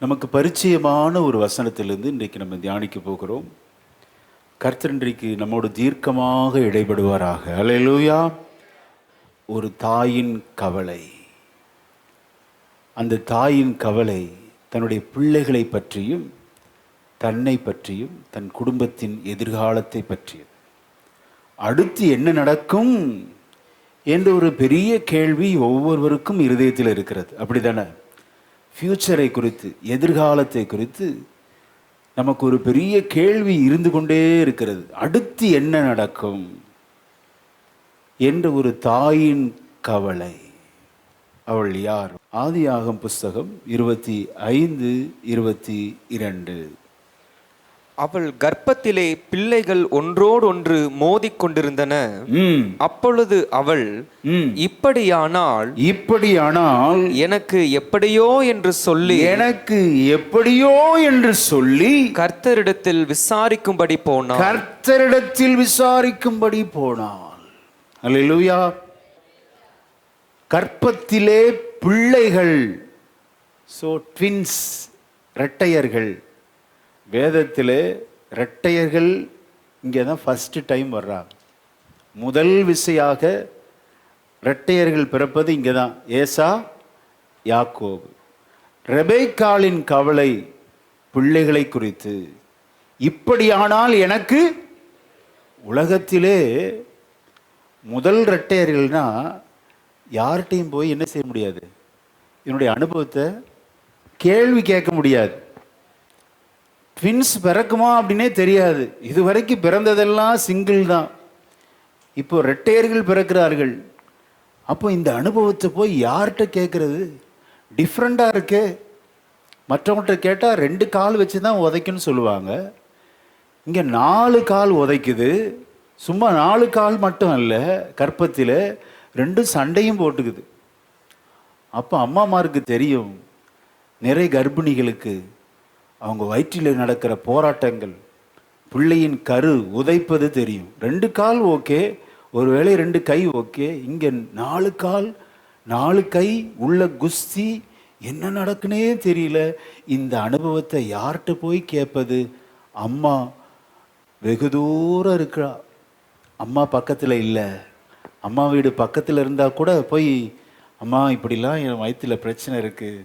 நமக்கு பரிச்சயமான ஒரு வசனத்திலிருந்து இன்றைக்கு நம்ம தியானிக்க போகிறோம். கர்த்தர் இன்றைக்கு நம்மோடு தீர்க்கமாக இடைபடுவாராக. அல்லேலூயா. ஒரு தாயின் கவலை. அந்த தாயின் கவலை தன்னுடைய பிள்ளைகளை பற்றியும் தன்னை பற்றியும் தன் குடும்பத்தின் எதிர்காலத்தை பற்றியும், அடுத்து என்ன நடக்கும் என்ற ஒரு பெரிய கேள்வி ஒவ்வொருவருக்கும் இருதயத்தில் இருக்கிறது. அப்படித்தானே? ஃபியூச்சரை குறித்து, எதிர்காலத்தை குறித்து நமக்கு ஒரு பெரிய கேள்வி இருந்து கொண்டே இருக்கிறது. அடுத்து என்ன நடக்கும் என்ற ஒரு தாயின் கவலை. அவள் யார்? ஆதியாகமம் புஸ்தகம் 25:22. அவள் கர்ப்பத்திலே பிள்ளைகள் ஒன்றோடொன்று மோதிக்கொண்டிருந்தன. அப்பொழுது அவள், இப்படியானால் எனக்கு எப்படியோ என்று சொல்லி கர்த்தரிடத்தில் விசாரிக்கும்படி போனாள். அல்லேலூயா. கர்ப்பத்திலே பிள்ளைகள், ட்வின்ஸ், இரட்டையர்கள். வேதத்திலே இரட்டையர்கள் இங்கே தான் ஃபஸ்ட்டு டைம் வர்றாங்க. முதல் விசையாக இரட்டையர்கள் பிறப்பது இங்கே தான். ஏசா, யாக்கோபு. ரெபெக்காளின் கவலை பிள்ளைகளை குறித்து. இப்படியானால் எனக்கு, உலகத்திலே முதல் இரட்டையர்கள்னா யார்கிட்டையும் போய் என்ன செய்ய முடியாது, என்னுடைய அனுபவத்தை கேள்வி கேட்க முடியாது. ட்வின்ஸ் பிறக்குமா அப்படின்னே தெரியாது. இதுவரைக்கும் பிறந்ததெல்லாம் சிங்கிள் தான். இப்போ ரெட்டையர்கள் பிறக்கிறார்கள். அப்போ இந்த அனுபவத்தை போய் யார்கிட்ட கேட்குறது? டிஃப்ரெண்ட்டாக இருக்கே. மற்றவங்கள்ட்ட கேட்டால் 2 கால் வச்சு தான் உதைக்குன்னு சொல்லுவாங்க. இங்கே 4 கால் உதைக்குது. சும்மா 4 கால் மட்டும் அல்ல, கர்ப்பத்தில் 2 சண்டையும் போட்டுக்குது. அப்போ அம்மாமாருக்கு தெரியும், நிறைய கர்ப்பிணிகளுக்கு அவங்க வயிற்றில் நடக்கிற போராட்டங்கள், பிள்ளையின் கரு உதைப்பது தெரியும். 2 கால் ஓகே, ஒருவேளை 2 கை ஓகே. இங்கே 4 கால் 4 கை உள்ள குஸ்தி, என்ன நடக்குன்னே தெரியல. இந்த அனுபவத்தை யார்கிட்ட போய் கேட்பது? அம்மா வெகு தூரம் இருக்கிறா, அம்மா பக்கத்தில் இல்லை. அம்மா வீடு பக்கத்தில் இருந்தால் கூட போய், அம்மா இப்படிலாம் என் வயிற்றில் பிரச்சனை இருக்குது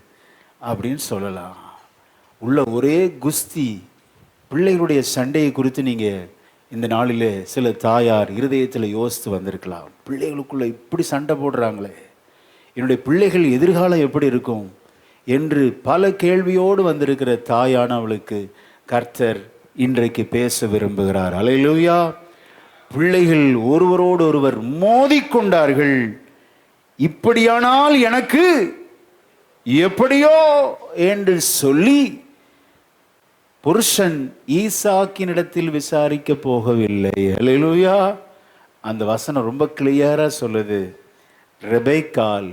அப்படின்னு சொல்லலாம். உள்ள ஒரே குஸ்தி, பிள்ளைகளுடைய சண்டையை குறித்து நீங்கள் இந்த நாளிலே சில தாயார் இருதயத்தில் யோசித்து வந்திருக்கலாம். பிள்ளைகளுக்குள்ளே இப்படி சண்டை போடுறாங்களே, என்னுடைய பிள்ளைகள் எதிர்காலம் எப்படி இருக்கும் என்று பல கேள்வியோடு வந்திருக்கிற தாயானவளுக்கு கர்த்தர் இன்றைக்கு பேச விரும்புகிறார். அல்லேலூயா. பிள்ளைகள் ஒருவரோடு ஒருவர் மோதிக்கொண்டார்கள். இப்படியானால் எனக்கு எப்படியோ என்று சொல்லி புருஷன் ஈசாக்கினிடத்தில் விசாரிக்க போகவில்லை. அல்லேலூயா. அந்த வசனம் ரொம்ப கிளியராக சொல்லுது. ரெபெக்காள்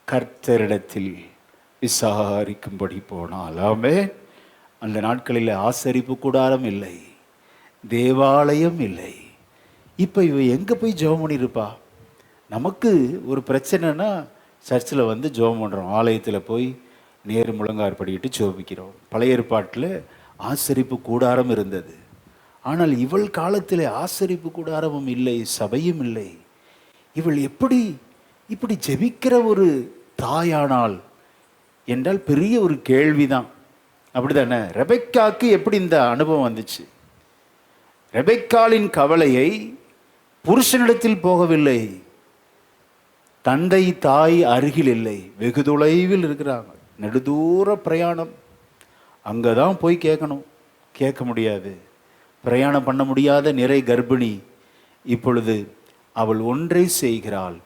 கர்த்தரிடத்தில் விசாரிக்கும்படி போனாள். ஆமென். அந்த நாட்களில் ஆசரிப்பு கூடாரம் இல்லை, தேவாலயம் இல்லை. இப்போ இவ எங்கே போய் ஜெபம் பண்ணியிருப்பா? நமக்கு ஒரு பிரச்சனைனா சர்ச்சில் வந்து ஜெபம் பண்ணுறோம், ஆலயத்தில் போய் நேரு முழங்கார் படிக்கிட்டு ஜெபிக்கிறோம். பழைய ஏற்பாட்டில் ஆசரிப்பு கூடாரம் இருந்தது. ஆனால் இவள் காலத்தில் ஆசரிப்பு கூடாரமும் இல்லை, சபையும் இல்லை. இவள் இப்படி ஜெபிக்கிற ஒரு தாயானாள் என்றால் பெரிய ஒரு கேள்விதான். அப்படிதானே? ரெபெக்காக்கு எப்படி இந்த அனுபவம் வந்துச்சு? ரெபெக்காளின் கவலையை புருஷனிடத்தில் போகவில்லை, தந்தை தாய் அருகில் இல்லை, வெகு தொலைவில் இருக்கிறாங்க, நெடுதூர பிரயாணம். அங்கே தான் போய் கேட்கணும், கேட்க முடியாது. பிரயாணம் பண்ண முடியாத நிறை கர்ப்பிணி. இப்பொழுது அவள் ஒன்றை செய்கிறாள்,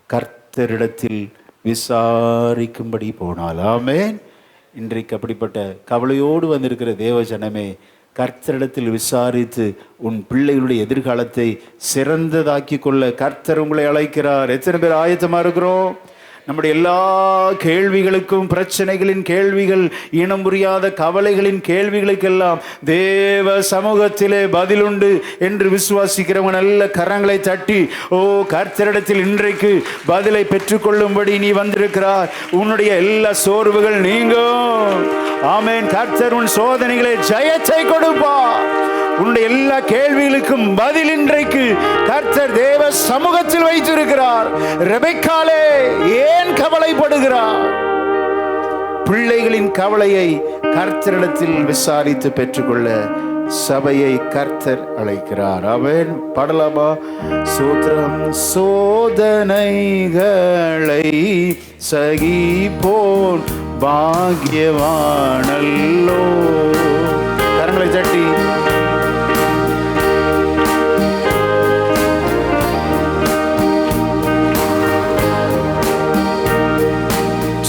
கர்த்தரிடத்தில் விசாரிக்கும்படி போனாள். ஆமென். இன்றைக்கு அப்படிப்பட்ட கவலையோடு வந்திருக்கிற தேவஜனமே, கர்த்தரிடத்தில் விசாரித்து உன் பிள்ளைகளுடைய எதிர்காலத்தை சிறந்ததாக்கி கொள்ள கர்த்தர் உங்களை அழைக்கிறார். எத்தனை பேர் ஆயத்தமாக இருக்கிறோம்? நம்முடைய எல்லா கேள்விகளுக்கும், பிரச்சனைகளின் கேள்விகள், இனம் புரியாத கவலைகளின் கேள்விகளுக்கெல்லாம் தேவ சமூகத்திலே பதிலுண்டு என்று விசுவாசிக்கிறவங்க நல்ல கரங்களை தட்டி, ஓ கர்த்தரிடத்தில் இன்றைக்கு பதிலை பெற்றுக்கொள்ளும்படி நீ வந்திருக்கிறார். உன்னுடைய எல்லா சோர்வுகள் நீங்கும். ஆமென். கர்த்தர் உன் சோதனைகளை ஜெயத்தை கொடுப்பார். உன்னுடைய எல்லா கேள்விகளுக்கும் பதில் இன்றைக்கு கர்த்தர் தேவ சமூகத்தில் வைத்திருக்கிறார். ரெபெக்காளே ஏன் கவலைப்படுகிறார்? பிள்ளைகளின் கவலையை கர்த்தரிடத்தில் விசாரித்து பெற்றுக்கொள்ள சபையை கர்த்தர் அழைக்கிறார். அவன் பாடலாமா? சோத்ரம் சோதனைகளை சகிப்போன் பாக்கியவானல்லோ. கரங்களை தட்டி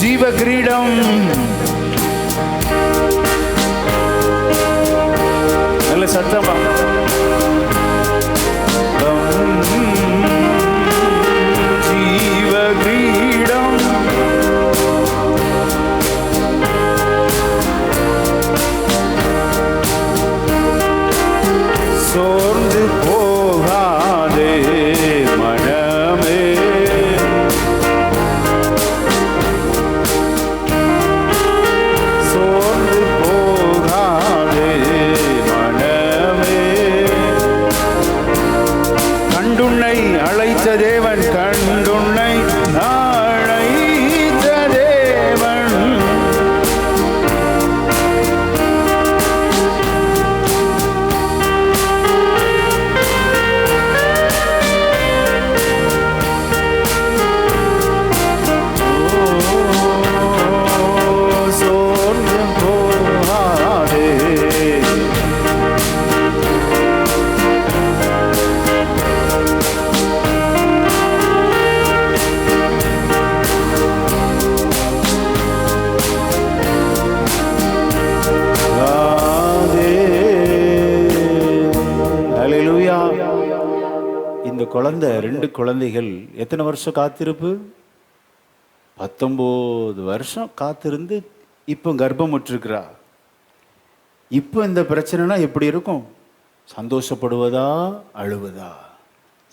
ஜீவ கிரீடம் நல்ல சத்தமா ஜீவ கிரீடம் சோர்ந்து போகாதே மனமே, சோர்ந்து போகாதே மனமே. கண்டுன்னை அழைத்த தேவன், கண்டுன்னை அழைத்த தேவன். சோர்ந்து போகாதே. ஹல்லேலூயா. இந்த குழந்தை, 2 குழந்தைகள் எத்தனை வருஷம் காத்திருப்பு? 19 வருஷம் காத்திருந்து இப்போ கர்ப்பமுற்றிருக்கிறா. இப்போ இந்த பிரச்சனைனா எப்படி இருக்கும்? சந்தோஷப்படுவதா அழுவதா?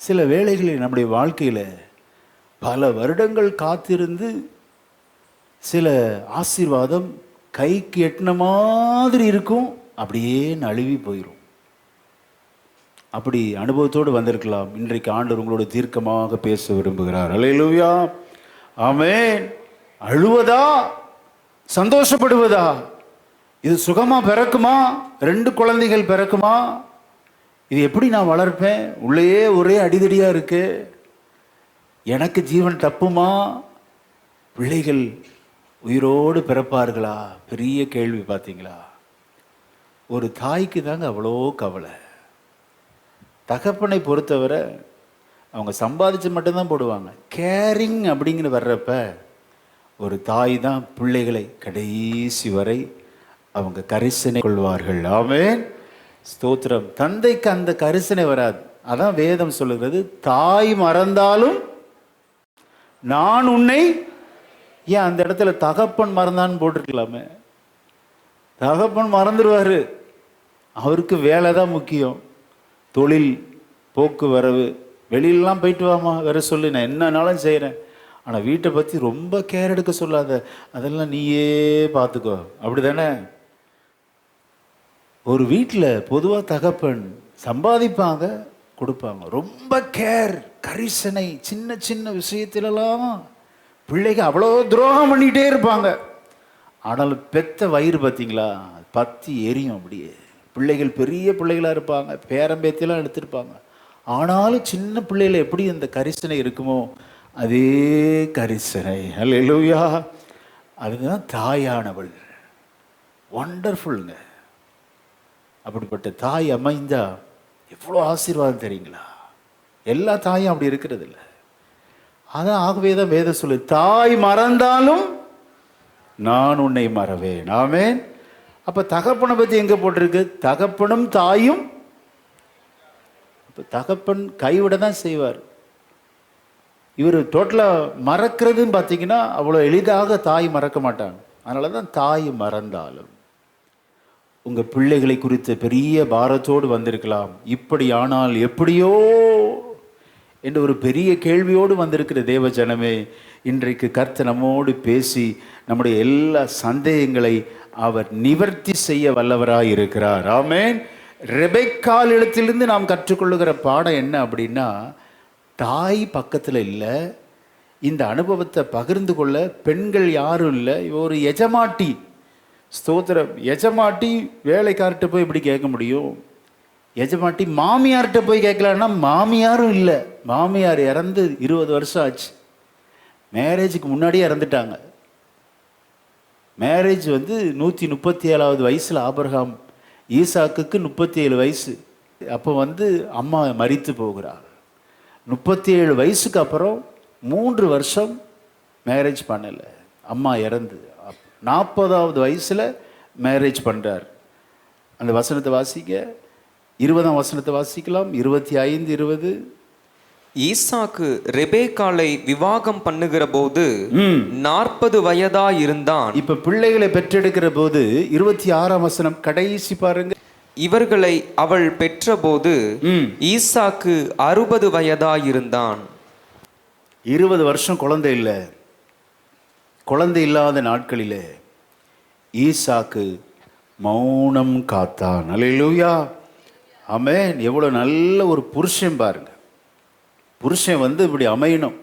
சில வேளைகளில் நம்முடைய வாழ்க்கையில் பல வருடங்கள் காத்திருந்து சில ஆசீர்வாதம் கைக்கு எட்டின மாதிரி இருக்கும், அப்படியே நழுவி போயிடும். அப்படி அனுபவத்தோடு வந்திருக்கலாம். இன்றைக்கு ஆண்டவர் உங்களோட தீர்க்கமாக பேச விரும்புகிறார். அல்லேலூயா. ஆமென். அழுவதா சந்தோஷப்படுவதா? இது சுகமா பிறக்குமா? 2 குழந்தைகள் பிறக்குமா? இது எப்படி நான் வளர்ப்பேன்? உள்ளேயே ஒரே அடிதடியா இருக்கு. எனக்கு ஜீவன் தப்புமா? பிள்ளைகள் உயிரோடு பிறப்பார்களா? பெரிய கேள்வி. பார்த்தீங்களா? ஒரு தாய்க்கு தாங்க அவ்வளோ கவலை. தகப்பனை பொறுத்தவரை அவங்க சம்பாதிச்சு மட்டும்தான் போடுவாங்க. கேரிங் அப்படிங்கிற வர்றப்ப ஒரு தாய் தான் பிள்ளைகளை கடைசி வரை அவங்க கரிசனை கொள்வார்கள். ஆமென். ஸ்தோத்திரம். தந்தைக்கு அந்த கரிசனை வராது. அதான் வேதம் சொல்லுகிறது, தாய் மறந்தாலும் நான் உன்னை. ஏன் அந்த இடத்துல தகப்பன் மறந்தான்னு போட்டிருக்கலாமே? தகப்பன் மறந்துடுவாரு. அவருக்கு வேலை தான் முக்கியம். தொழில், போக்குவரவு, வெளியிலலாம் போயிட்டு வாமா வேற சொல்லு, நான் என்னன்னாலும் செய்கிறேன். ஆனால் வீட்டை பற்றி ரொம்ப கேர் எடுக்க சொல்லாத, அதெல்லாம் நீயே பார்த்துக்கோ. அப்படி தானே? ஒரு வீட்டில் பொதுவாக தகப்பன் சம்பாதிப்பாங்க, கொடுப்பாங்க. ரொம்ப கேர், கரிசனை, சின்ன சின்ன விஷயத்திலலாம் பிள்ளைக்கு அவ்வளோ துரோகம் பண்ணிகிட்டே இருப்பாங்க. ஆனாலும் பெத்த வயிறு பார்த்தீங்களா, பத்தி எரியும் அப்படியே. பிள்ளைகள் பெரிய பிள்ளைகளாக இருப்பாங்க, பேரம்பேத்தியெல்லாம் எடுத்திருப்பாங்க. ஆனாலும் சின்ன பிள்ளைகள் எப்படி அந்த கரிசனை இருக்குமோ அதே கரிசனை. அல்லேலூயா. அதுதான் தாயானவள். வண்டர்ஃபுல்ங்க. அப்படிப்பட்ட தாய் அமைந்தா எவ்வளோ ஆசீர்வாதம் தெரியுங்களா? எல்லா தாயும் அப்படி இருக்கிறது இல்லை. அதான் ஆகவே தான் வேதம் சொல்லு, தாய் மறந்தாலும் நான் உன்னை மறவேன். ஆமென். அப்போ தகப்பனை பற்றி எங்கே போட்டிருக்கு? தகப்பனும் தாயும். இப்போ தகப்பன் கைவிட தான் செய்வார். இவர் டோட்டலாக மறக்கிறதுன்னு பார்த்தீங்கன்னா அவ்வளோ எளிதாக தாய் மறக்க மாட்டாங்க. அதனால தான் தாய் மறந்தாலும் உங்கள் பிள்ளைகளை குறித்த பெரிய பாரத்தோடு வந்திருக்கலாம். இப்படி ஆனால் எப்படியோ என்ற ஒரு பெரிய கேள்வியோடு வந்திருக்கிற தேவ ஜனமே, இன்றைக்கு கர்த்தர் நம்மோடு பேசி நம்முடைய எல்லா சந்தேகங்களை அவர் நிவர்த்தி செய்ய வல்லவராய் இருக்கிறார். ஆமென். ரெபெக்காள் இடத்திலிருந்து நாம் கற்றுக்கொள்ளுகிற பாடம் என்ன அப்படின்னா, தாய் பக்கத்தில் இல்லை, இந்த அனுபவத்தை பகிர்ந்து கொள்ள பெண்கள் யாரும் இல்லை. ஒரு எஜமாட்டி, ஸ்தோத்திரம், எஜமாட்டி வேலைக்கார்ட்ட போய் எப்படி கேட்க முடியும்? எஜமாட்டி மாமியார்கிட்ட போய் கேட்கலான்னா மாமியாரும் இல்லை. மாமியார் இறந்து 20 வருஷம் ஆச்சு. மேரேஜுக்கு முன்னாடியே இறந்துட்டாங்க. மேரேஜ் 137வது வயசில் ஆபிரகாம், ஈசாக்குக்கு 37 வயசு. அப்போ அம்மா மரித்து போகிறார். 37 வயசுக்கு அப்புறம் 3 வருஷம் மேரேஜ் பண்ணலை, அம்மா இறந்து. 40வது வயசில் மேரேஜ் பண்ணுறார். அந்த வசனத்தை வாசிக்க, 20ஆம் வசனத்தை வாசிக்கலாம். 25, 20. ஈசாக்கு ரெபேக்காளை விவாகம் பண்ணுகிற போது 40 வயதா இருந்தான். இப்ப பிள்ளைகளை பெற்றெடுக்கிற போது 26ஆம் வசனம் கடைசி பாருங்க. இவர்களை அவள் பெற்ற போது ஈசாக்கு 60 வயதா இருந்தான். 20 வருஷம் குழந்தை இல்லை. குழந்தை இல்லாத நாட்களிலே ஈசாக்கு மௌனம் காத்தான். அல்லேலூயா, ஆமென். எவ்வளவு நல்ல ஒரு புருஷன் பாருங்க. புருஷன் இப்படி அமையணும்.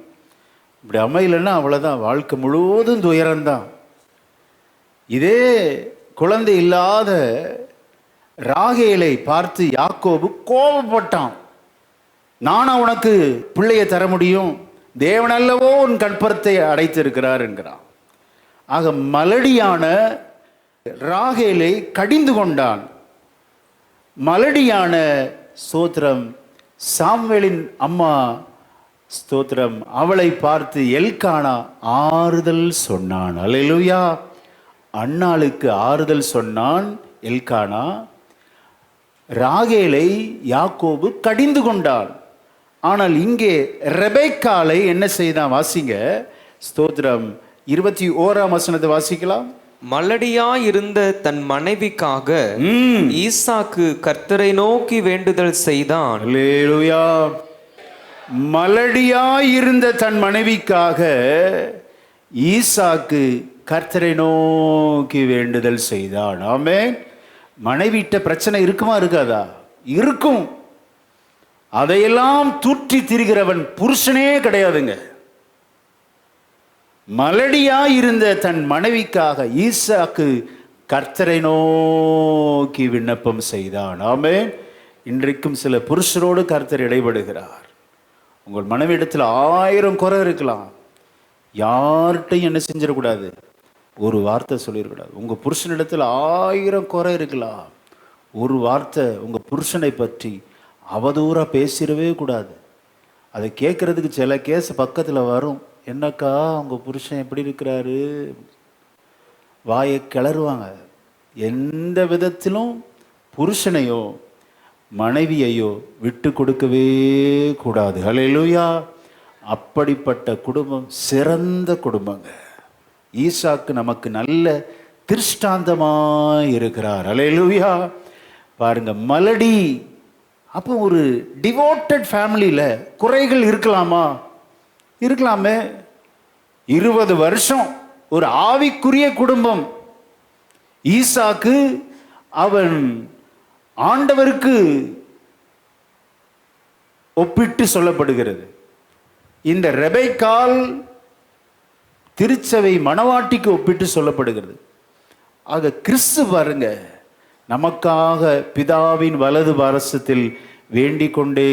இப்படி அமையலைன்னா அவ்வளோதான், வாழ்க்கை முழுவதும் துயரம்தான். இதே குழந்தை இல்லாத ராகேலை பார்த்து யாக்கோபு கோபப்பட்டான். நானா உனக்கு பிள்ளையை தர முடியும்? தேவனல்லவோ உன் கற்பத்தை அடைத்திருக்கிறார் என்கிறான். ஆக மலடியான ராகேலை கடிந்து கொண்டான். மலடியான ஸ்தோத்திரம் சாமுவேலின் அம்மா ஸ்தோத்திரம் அவளை பார்த்து எல்கானா ஆறுதல் சொன்னான். அல்லேலூயா, அன்னாளுக்கு ஆறுதல் சொன்னான் எல்கானா. ராகேலை யாக்கோபு கடிந்து கொண்டான். ஆனால் இங்கே ரெபெக்காளை என்ன செய்தான்? வாசிங்க ஸ்தோத்திரம். 21ஆம் வசனத்தை வாசிக்கலாம். மலடியாயிருந்த தன் மனைவிக்காக ஈசாக்கு கர்த்தரை நோக்கி வேண்டுதல் செய்தான். அல்லேலூயா. மலடியாயிருந்த தன் மனைவிக்காக ஈசாக்கு கர்த்தரை நோக்கி வேண்டுதல் செய்தான். ஆமென். மனைவிட்ட பிரச்சனை இருக்குமா இருக்காதா? இருக்கும். அதையெல்லாம் தூற்றி திரிகிறவன் புருஷனே கிடையாதுங்க. மலடியாயிருந்த தன் மனைவிக்காக ஈசாக்கு கர்த்தரை நோக்கி விண்ணப்பம் செய்தான். ஆமென். இன்றைக்கும் சில புருஷரோடு கர்த்தர் இடைபடுகிறார். உங்கள் மனைவியிடத்தில் 1000 குறை இருக்கலாம். யார்கிட்டையும் என்ன செஞ்சிடக்கூடாது? ஒரு வார்த்தை சொல்லிடக்கூடாது. உங்கள் புருஷனிடத்தில் 1000 குறை இருக்கலாம். ஒரு வார்த்தை உங்கள் புருஷனை பற்றி அவதூறாக பேசிடவே கூடாது. அதை கேட்குறதுக்கு சில கேஸ் பக்கத்தில் வரும். என்னக்கா உங்கள் புருஷன் எப்படி இருக்கிறாரு? வாயை கிளறுவாங்க. எந்த விதத்திலும் புருஷனையோ மனைவியையோ விட்டு கொடுக்கவே கூடாது. அல்லேலூயா. அப்படிப்பட்ட குடும்பம் சிறந்த குடும்பங்க. ஈசாக்கு நமக்கு நல்ல திருஷ்டாந்தமாய் இருக்கிறார். அல்லேலூயா. பாருங்க, மலடி. அப்போ ஒரு டிவோட்டட் ஃபேமிலியில் குறைகள் இருக்கலாமா? இருக்கலாமே. 20 வருஷம் ஒரு ஆவிக்குரிய குடும்பம். ஈசாக்கு அவன் ஆண்டவருக்கு ஒப்பிட்டு சொல்லப்படுகிறது. இந்த ரெபெக்காள் திருச்சபை மணவாட்டிக்கு ஒப்பிட்டு சொல்லப்படுகிறது. ஆக கிறிஸ்து பாருங்க, நமக்காக பிதாவின் வலது பாரசத்தில் வேண்டிக் கொண்டே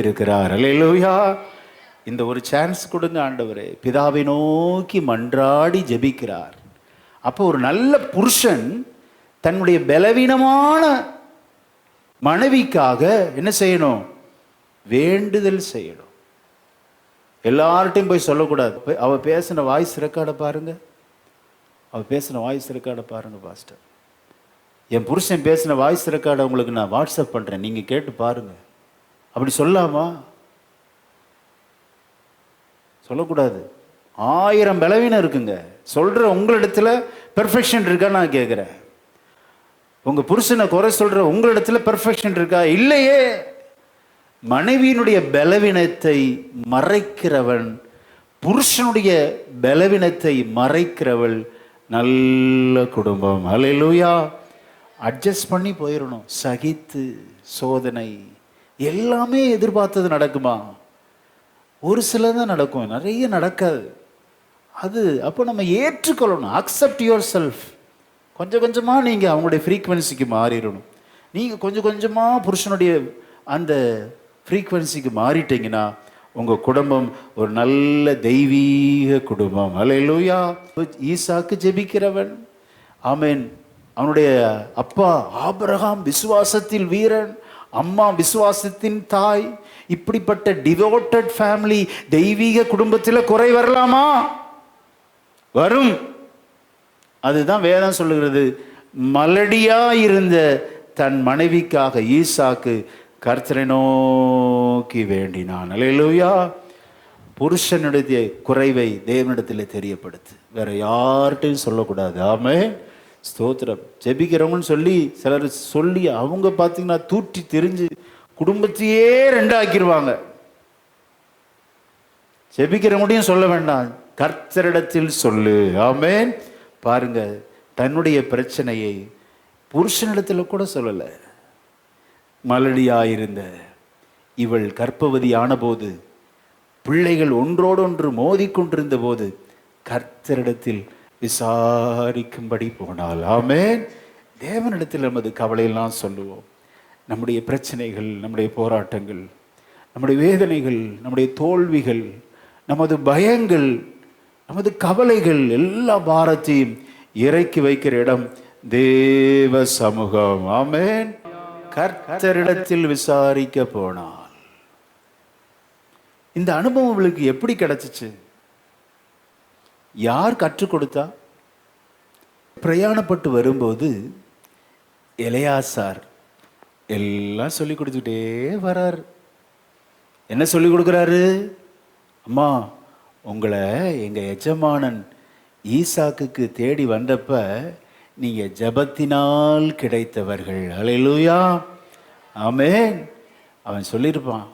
இருக்கிறார். அல்லேலூயா. இந்த ஒரு சான்ஸ் கொடுங்க ஆண்டவரே. பிதாவை நோக்கி மன்றாடி ஜெபிக்கிறார். அப்போ ஒரு நல்ல புருஷன் தன்னுடைய பலவீனமான மனைவிக்காக என்ன செய்யணும்? வேண்டுதல் செய்யணும். எல்லார்ட்டையும் போய் சொல்லக்கூடாது. அவ பேசின வாய்ஸ் ரெக்கார்டை பாருங்க. அவ பேசின வாய்ஸ் ரெக்கார்டை பாருங்க பாஸ்டர். என் புருஷன் பேசின வாய்ஸ் ரெக்கார்டை உங்களுக்கு நான் வாட்ஸ்அப் பண்ணுறேன், நீங்கள் கேட்டு பாருங்க. அப்படி சொல்லாமா? சொல்லக்கூடாது. 1000 பலவீனம் இருக்குங்க. சொல்கிற உங்களிடத்துல பெர்ஃபெக்ஷன் இருக்கா நான் கேட்குறேன். உங்கள் புருஷனை குறை சொல்கிற உங்களிடத்துல பெர்ஃபெக்ஷன் இருக்கா? இல்லையே. மனைவியினுடைய பலவீனத்தை மறைக்கிறவன், புருஷனுடைய பலவீனத்தை மறைக்கிறவள் நல்ல குடும்பம். அல்லேலூயா. அட்ஜஸ்ட் பண்ணி போயிடணும். சகித்து சோதனை எல்லாமே எதிர்பார்த்தது நடக்குமா? ஒரு சில தான் நடக்கும், நிறைய நடக்காது. அது அப்போ நம்ம ஏற்றுக்கொள்ளணும். Accept yourself. கொஞ்சம் கொஞ்சமாக நீங்கள் அவங்களுடைய ஃப்ரீக்வன்சிக்கு மாறிடணும். நீங்கள் கொஞ்சம் கொஞ்சமாக புருஷனுடைய அந்த ஃப்ரீக்வன்சிக்கு மாறிட்டீங்கன்னா உங்கள் குடும்பம் ஒரு நல்ல தெய்வீக குடும்பம். அல்லேலூயா. ஈசாக்கு ஜெபிக்கிறவன். ஆமென். அவனுடைய அப்பா ஆபிரகாம் விசுவாசத்தில் வீரன், அம்மா விசுவாசத்தின் தாய். இப்படிப்பட்ட டிவோட்டட் ஃபேமிலி, தெய்வீக குடும்பத்தில் குறை வரலாமா? வரும். அதுதான் வேதம் சொல்லுகிறது. மலடியா இருந்த தன் மனைவிக்காக ஈசாக்கு கர்த்தரை நோக்கி வேண்டினான். அல்லேலூயா. புருஷனுடைய குறைவை தேவனிடத்தில் தெரியப்படுத்து, வேற யார்கிட்டையும் சொல்லக்கூடாது. ஆமென். ஸ்தோத்திரம். ஜெபிக்கிறவங்கன்னு சொல்லி சிலர் சொல்லி அவங்க பார்த்தீங்கன்னா தூற்றி தெரிஞ்சு குடும்பத்தையே ரெண்டாக்கிடுவாங்க. ஜெபிக்கிறவங்களையும் சொல்ல வேண்டாம், கர்த்தரிடத்தில் சொல்லு. ஆமென். பாருங்க, தன்னுடைய பிரச்சனையை புருஷனிடத்தில் கூட சொல்லலை. மலடியாயிருந்த இவள் கர்ப்பவதி ஆனபோது, பிள்ளைகள் ஒன்றோடொன்று மோதிக்கொண்டிருந்த போது கர்த்தரிடத்தில் விசாரிக்கும்படி போனாள். ஆமென். தேவனிடத்தில் நமது கவலையெல்லாம் சொல்லுவோம். நம்முடைய பிரச்சனைகள், நம்முடைய போராட்டங்கள், நம்முடைய வேதனைகள், நம்முடைய தோல்விகள், நமது பயங்கள், நமது கவலைகள், எல்லா பாரத்தையும் இறக்கி வைக்கிற இடம் தேவ சமூகம். ஆமென். கர்த்தரிடத்தில் விசாரிக்க போனாள். இந்த அனுபவம் அவளுக்கு எப்படி கிடைச்சிச்சு? யார் கற்றுக் கொடுத்தா? பிரயாணப்பட்டு வரும்போது எலெயாசார் எல்லாம் சொல்லி கொடுத்துக்கிட்டே வர்றார். என்ன சொல்லி கொடுக்குறாரு? அம்மா, உங்களை எங்கள் எஜமானன் ஈசாக்குக்கு தேடி வந்தப்ப நீங்கள் ஜெபத்தினால் கிடைத்தவர்கள். அல்லேலூயா. ஆமென். அவன் சொல்லியிருப்பான்,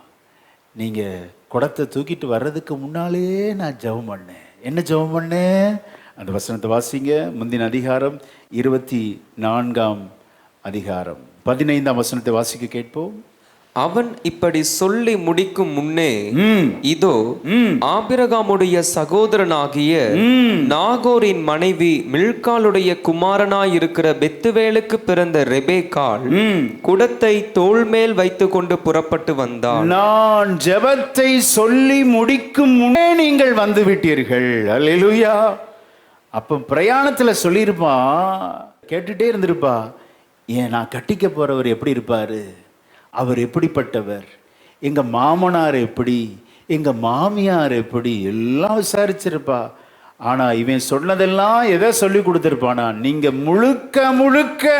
நீங்கள் குடத்தை தூக்கிட்டு வர்றதுக்கு முன்னாலே நான் ஜெபம் பண்ணேன். என்ன ஜெபம் பண்ணேன்? அந்த வசனத்தை வாசிங்க. முந்தின அதிகாரம் 24ஆம் அதிகாரம் 15ஆம் வசனத்தை வாசிக்க கேட்போம். அவன் இப்படி சொல்லி முடிக்கும் முன்னே இதோ ஆபிரகாமுடைய சகோதரனாகிய நாகோரின் மனைவி மில்காளுடைய குமாரனாயிருக்கிற பெத்துவேலுக்கு பிறந்த ரெபேக்காள் குடத்தை தோள் மேல் வைத்து கொண்டு புறப்பட்டு வந்தாள். நான் ஜெபத்தை சொல்லி முடிக்கும் முன்னே நீங்கள் வந்து விட்டீர்கள். அல்லேலூயா. அப்ப பிரயாணத்துல சொல்லியிருப்பா, கேட்டுட்டே இருந்திருப்பா, ஏன் நான் கட்டிக்க போறவர் எப்படி இருப்பாரு, அவர் எப்படிப்பட்டவர், எங்க மாமனார் எப்படி, எங்க மாமியார் எப்படி, எல்லாம் விசாரிச்சிருப்பா. ஆனா இவன் சொன்னதெல்லாம் எதை சொல்லி கொடுத்திருப்பானா, நீங்க முழுக்க முழுக்க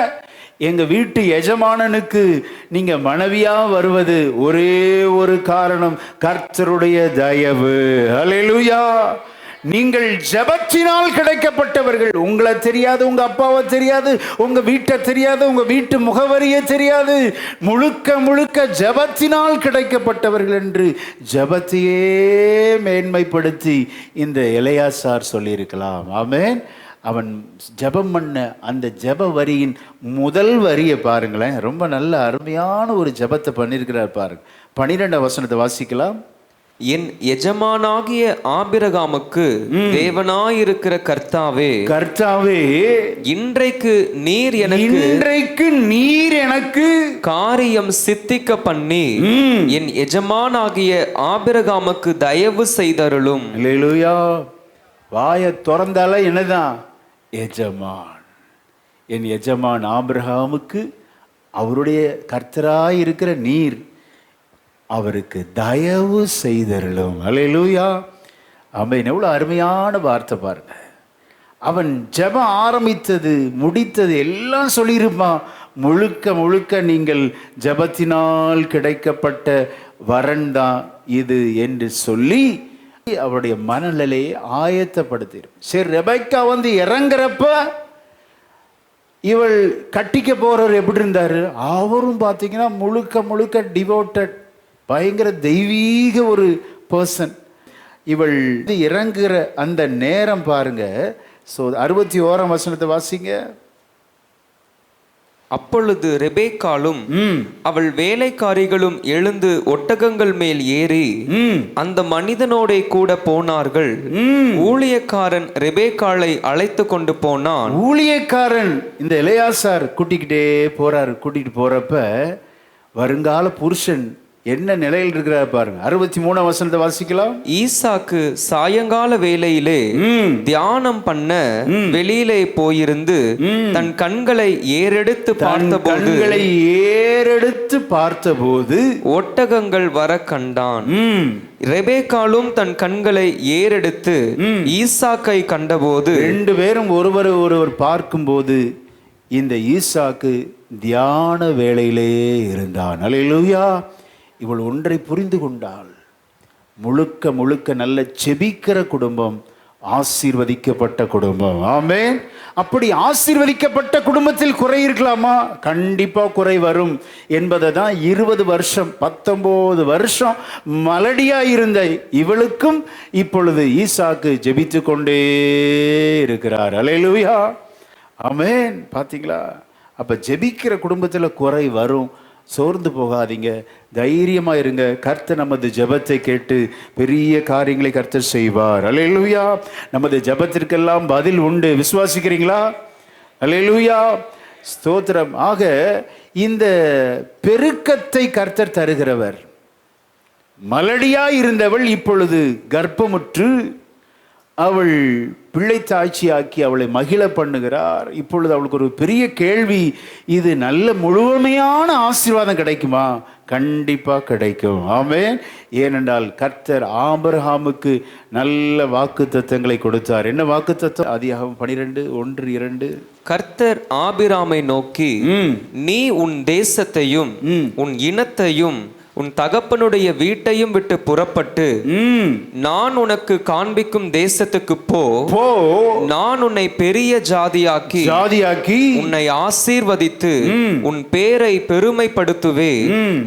எங்க வீட்டு எஜமானனுக்கு நீங்க மனைவியா வருவது ஒரே ஒரு காரணம், கர்த்தருடைய தயவு. அல்லேலூயா. நீங்கள் ஜெபத்தினால் கிடைக்கப்பட்டவர்கள். உங்களை தெரியாது, உங்க அப்பாவை தெரியாது, உங்க வீட்டை தெரியாது, உங்க வீட்டு முகவரியை தெரியாது. முழுக்க முழுக்க ஜெபத்தினால் கிடைக்கப்பட்டவர்கள் என்று ஜெபத்தையே மேன்மைப்படுத்தி இந்த எலெயாசார் சொல்லியிருக்கலாம். ஆமென். அவன் ஜெபம் பண்ண அந்த ஜெப வரியின் முதல் வரியை பாருங்களேன். ரொம்ப நல்ல அருமையான ஒரு ஜெபத்தை பண்ணியிருக்கிறார் பாருங்க. 12ஆம் வசனத்தை வாசிக்கலாம். என் எஜமானாகிய ஆபிரகாமுக்கு தேவனாயிருக்கிற கர்த்தாவே, கர்த்தாவே, இன்றைக்கு நீர் எனக்கு காரியம் சித்திக்க பண்ணி என் எஜமானாகிய ஆபிரகாமுக்கு தயவு செய்தருளும். அல்லேலூயா. வாயை திறந்தால என்னதான்? எஜமான். என் எஜமான் ஆபிரகாமுக்கு அவருடைய கர்த்தராய் இருக்கிற நீர் அவருக்கு தயவு செய்தருளும். அல்லேலூயா. ஆமென். எவ்வளவு அருமையான வார்த்தை பாருங்க. அவன் ஜெபம் ஆரம்பித்தது முடித்தது எல்லாம் சொல்லியிருப்பான். முழுக்க முழுக்க நீங்கள் ஜெபத்தினால் கிடைக்கப்பட்ட வரன் தான் இது என்று சொல்லி அவருடைய மனநிலையை ஆயத்தப்படுத்திடும். சரி, ரெபெக்கா வந்து இறங்குறப்ப இவள் கட்டிக்க போறவர் எப்படி இருந்தாரு? அவரும் பார்த்தீங்கன்னா முழுக்க முழுக்க டிவோட்டட், பயங்கர தெய்வீக ஒரு பர்சன். இவள் இறங்குற அந்த நேரம் பாருங்க. 61ஆம் வசனத்தை வாசிங்க. அப்பொழுது ரெபேக்காலும் அவள் வேலைக்காரிகளும் எழுந்து ஒட்டகங்கள் மேல் ஏறி அந்த மனிதனோட கூட போனார்கள். ஊழியக்காரன் ரெபேக்காளை அழைத்து கொண்டு போனான். ஊழியக்காரன் இந்த எலெயாசார் கூட்டிட்டு போறப்ப வருங்கால புருஷன் என்ன நிலையில் இருக்கிறார் பாருங்க. 63ஆம் வசனத்தை வாசிக்கலாம். ஈசாக்கு சாயங்கால வேளையிலே தியானம் பண்ண வெளியிலே போயிருந்து தன் கண்களை ஏறெடுத்து பார்த்தபோது ஒட்டகங்கள் வர கண்டான். ரெபேக்காலும் தன் கண்களை ஏறெடுத்து ஈசாக்கை கண்டபோது, ரெண்டு பேரும் ஒருவர் பார்க்கும்போது இந்த ஈசாக்கு தியான வேளையிலே இருந்தான். அல்லேலூயா. இவள் ஒன்றை புரிந்து கொண்டாள். முழுக்க முழுக்க நல்ல செபிக்கிற குடும்பம், ஆசீர்வதிக்கப்பட்ட குடும்பம். ஆமென். அப்படி ஆசீர்வதிக்கப்பட்ட குடும்பத்தில் குறை இருக்கலாமா? கண்டிப்பா குறை வரும் என்பதை தான் 20 வருஷம் 19 வருஷம் மலடியா இருந்த இவளுக்கும் இப்பொழுது ஈசாக்கு ஜெபித்து கொண்டே இருக்கிறார். அல்லேலூயா. ஆமென். பாத்தீங்களா? அப்ப ஜெபிக்கிற குடும்பத்துல குறை வரும். சோர்ந்து போகாதீங்க, தைரியமா இருங்க. கர்த்தர் நமது ஜெபத்தை கேட்டு பெரிய காரியங்களை கர்த்தர் செய்வார். அல்லேலூயா. நமது ஜெபத்திற்கெல்லாம் பதில் உண்டு. விசுவாசிக்கிறீங்களா? அல்லேலூயா. ஸ்தோத்திரம். ஆக இந்த பெருக்கத்தை கர்த்தர் தருகிறவர். மலடியா இருந்தவள் இப்பொழுது கர்ப்பமுற்று அவள் பிள்ளை தாய்ச்சியாக்கி அவளை மகிழ பண்ணுகிறார். இப்பொழுது அவளுக்கு ஒரு பெரிய கேள்வி, இது நல்ல முழுமையான ஆசீர்வாதம் கிடைக்குமா? கண்டிப்பா கிடைக்கும். ஆமென். ஏனென்றால் கர்த்தர் ஆபிரகாமுக்கு நல்ல வாக்குத்தத்தங்களை கொடுத்தார். என்ன வாக்குத்தத்தம்? ஆதியாகமம் 12:1-2. கர்த்தர் ஆபிராமை நோக்கி, நீ உன் தேசத்தையும் உன் இனத்தையும் உன் தகப்பனுடைய வீட்டையும் விட்டு புறப்பட்டு நான் உனக்கு காண்பிக்கும் தேசத்துக்கு போ. நான் உன்னை பெரிய ஜாதியாக்கி உன்னை ஆசீர்வதித்து உன் பேரை பெருமைப்படுத்துவே.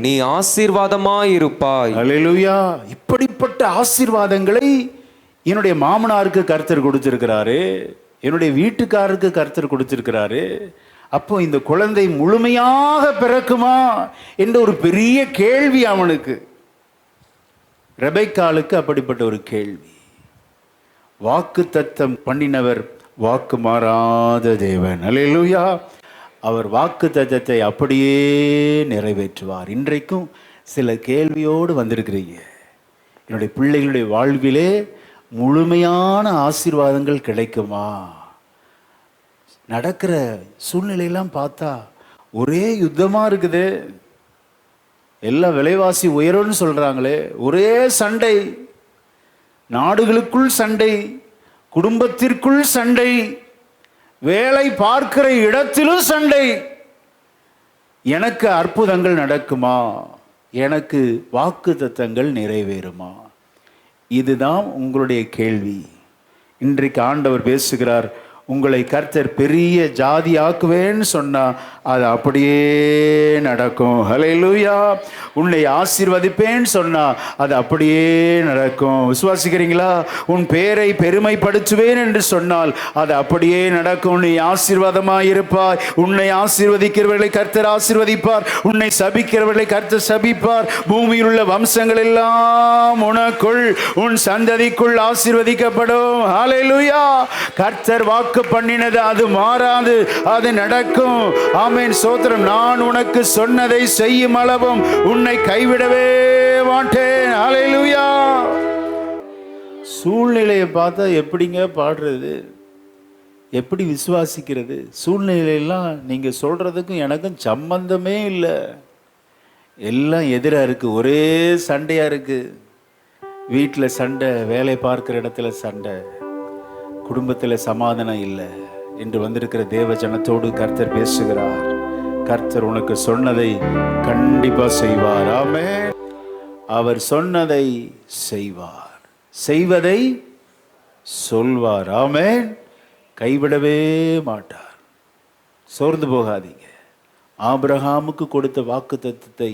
நீ ஆசீர்வாதமாயிருப்பாய். அல்லேலூயா. இப்படிப்பட்ட ஆசீர்வாதங்களை என்னுடைய மாமனாருக்கு கர்த்தர் கொடுத்திருக்கிறாரு, என்னுடைய வீட்டுக்காரருக்கு கர்த்தர் கொடுத்திருக்கிறாரு. அப்போ இந்த குழந்தை முழுமையாக பிறக்குமா என்ற ஒரு பெரிய கேள்வி அவனுக்கு. ரெபெக்காளுக்கு அப்படிப்பட்ட ஒரு கேள்வி. வாக்கு தத்தம் பண்ணினவர் வாக்கு மாறாத தேவன். அல்லேலூயா. அவர் வாக்கு தத்தத்தை அப்படியே நிறைவேற்றுவார். இன்றைக்கும் சில கேள்வியோடு வந்திருக்கிறீங்க. என்னுடைய பிள்ளைகளுடைய வாழ்விலே முழுமையான ஆசீர்வாதங்கள் கிடைக்குமா? நடக்கிற சூழ்நிலையெல்லாம் பார்த்தா ஒரே யுத்தமா இருக்குது. எல்லாம் விலைவாசி உயரும்னு சொல்றாங்களே, ஒரே சண்டை, நாடுகளுக்குள் சண்டை, குடும்பத்திற்குள் சண்டை, வேலை பார்க்கிற இடத்திலும் சண்டை. எனக்கு அற்புதங்கள் நடக்குமா? எனக்கு வாக்குத்தத்தங்கள் நிறைவேறுமா? இதுதான் உங்களுடைய கேள்வி. இன்றைக்கு ஆண்டவர் பேசுகிறார். உங்களை கர்த்தர் பெரிய ஜாதி ஆக்குவேன்னு சொன்னா அது அப்படியே நடக்கும். ஹல்லேலூயா. உன்னை ஆசீர்வதிப்பேன்னு சொன்னா அது அப்படியே நடக்கும். விசுவாசிக்கிறீங்களா? உன் பேரை பெருமைப்படுத்துவேன் என்று சொன்னால் அது அப்படியே நடக்கும். நீ ஆசீர்வாதமாய் இருப்பாய். உன்னை ஆசீர்வதிக்கிறவர்களை கர்த்தர் ஆசீர்வதிப்பார், உன்னை சபிக்கிறவர்களை கர்த்தர் சபிப்பார். பூமியில் உள்ள வம்சங்கள் எல்லாம் உனக்குள் உன் சந்ததிக்குள் ஆசீர்வதிக்கப்படும். ஹல்லேலூயா. கர்த்தர் வாக்கு பண்ணினது அது மாறாது, அது நடக்கும். ஆமென். சோத்திரம். நான் உனக்கு சொன்னதை செய்யும் அளவும் உன்னை கைவிடவே மாட்டேன். ஹல்லேலூயா. சூழ்நிலையை பார்த்தா எப்படிங்க பாடுறது, எப்படி விசுவாசிக்கிறது? சூழ்நிலையெல்லாம் நீங்க சொல்றதுக்கும் எனக்கும் சம்பந்தமே இல்லை. எல்லாம் எதிராக இருக்கு, ஒரே சண்டையா இருக்கு. வீட்டில் சண்டை, வேலை பார்க்கிற இடத்துல சண்டை, குடும்பத்தில் சமாதானம் இல்லை என்று வந்திருக்கிற தேவ ஜனத்தோடு கர்த்தர் பேசுகிறார். கர்த்தர் உனக்கு சொன்னதை கண்டிப்பா செய்வார். ஆமென். அவர் சொன்னதை செய்வார். செய்வதை சொல்வார். ஆமென். கைவிடவே மாட்டார். சோர்ந்து போகாதீங்க. ஆபிரகாமுக்கு கொடுத்த வாக்குத்தத்தத்தை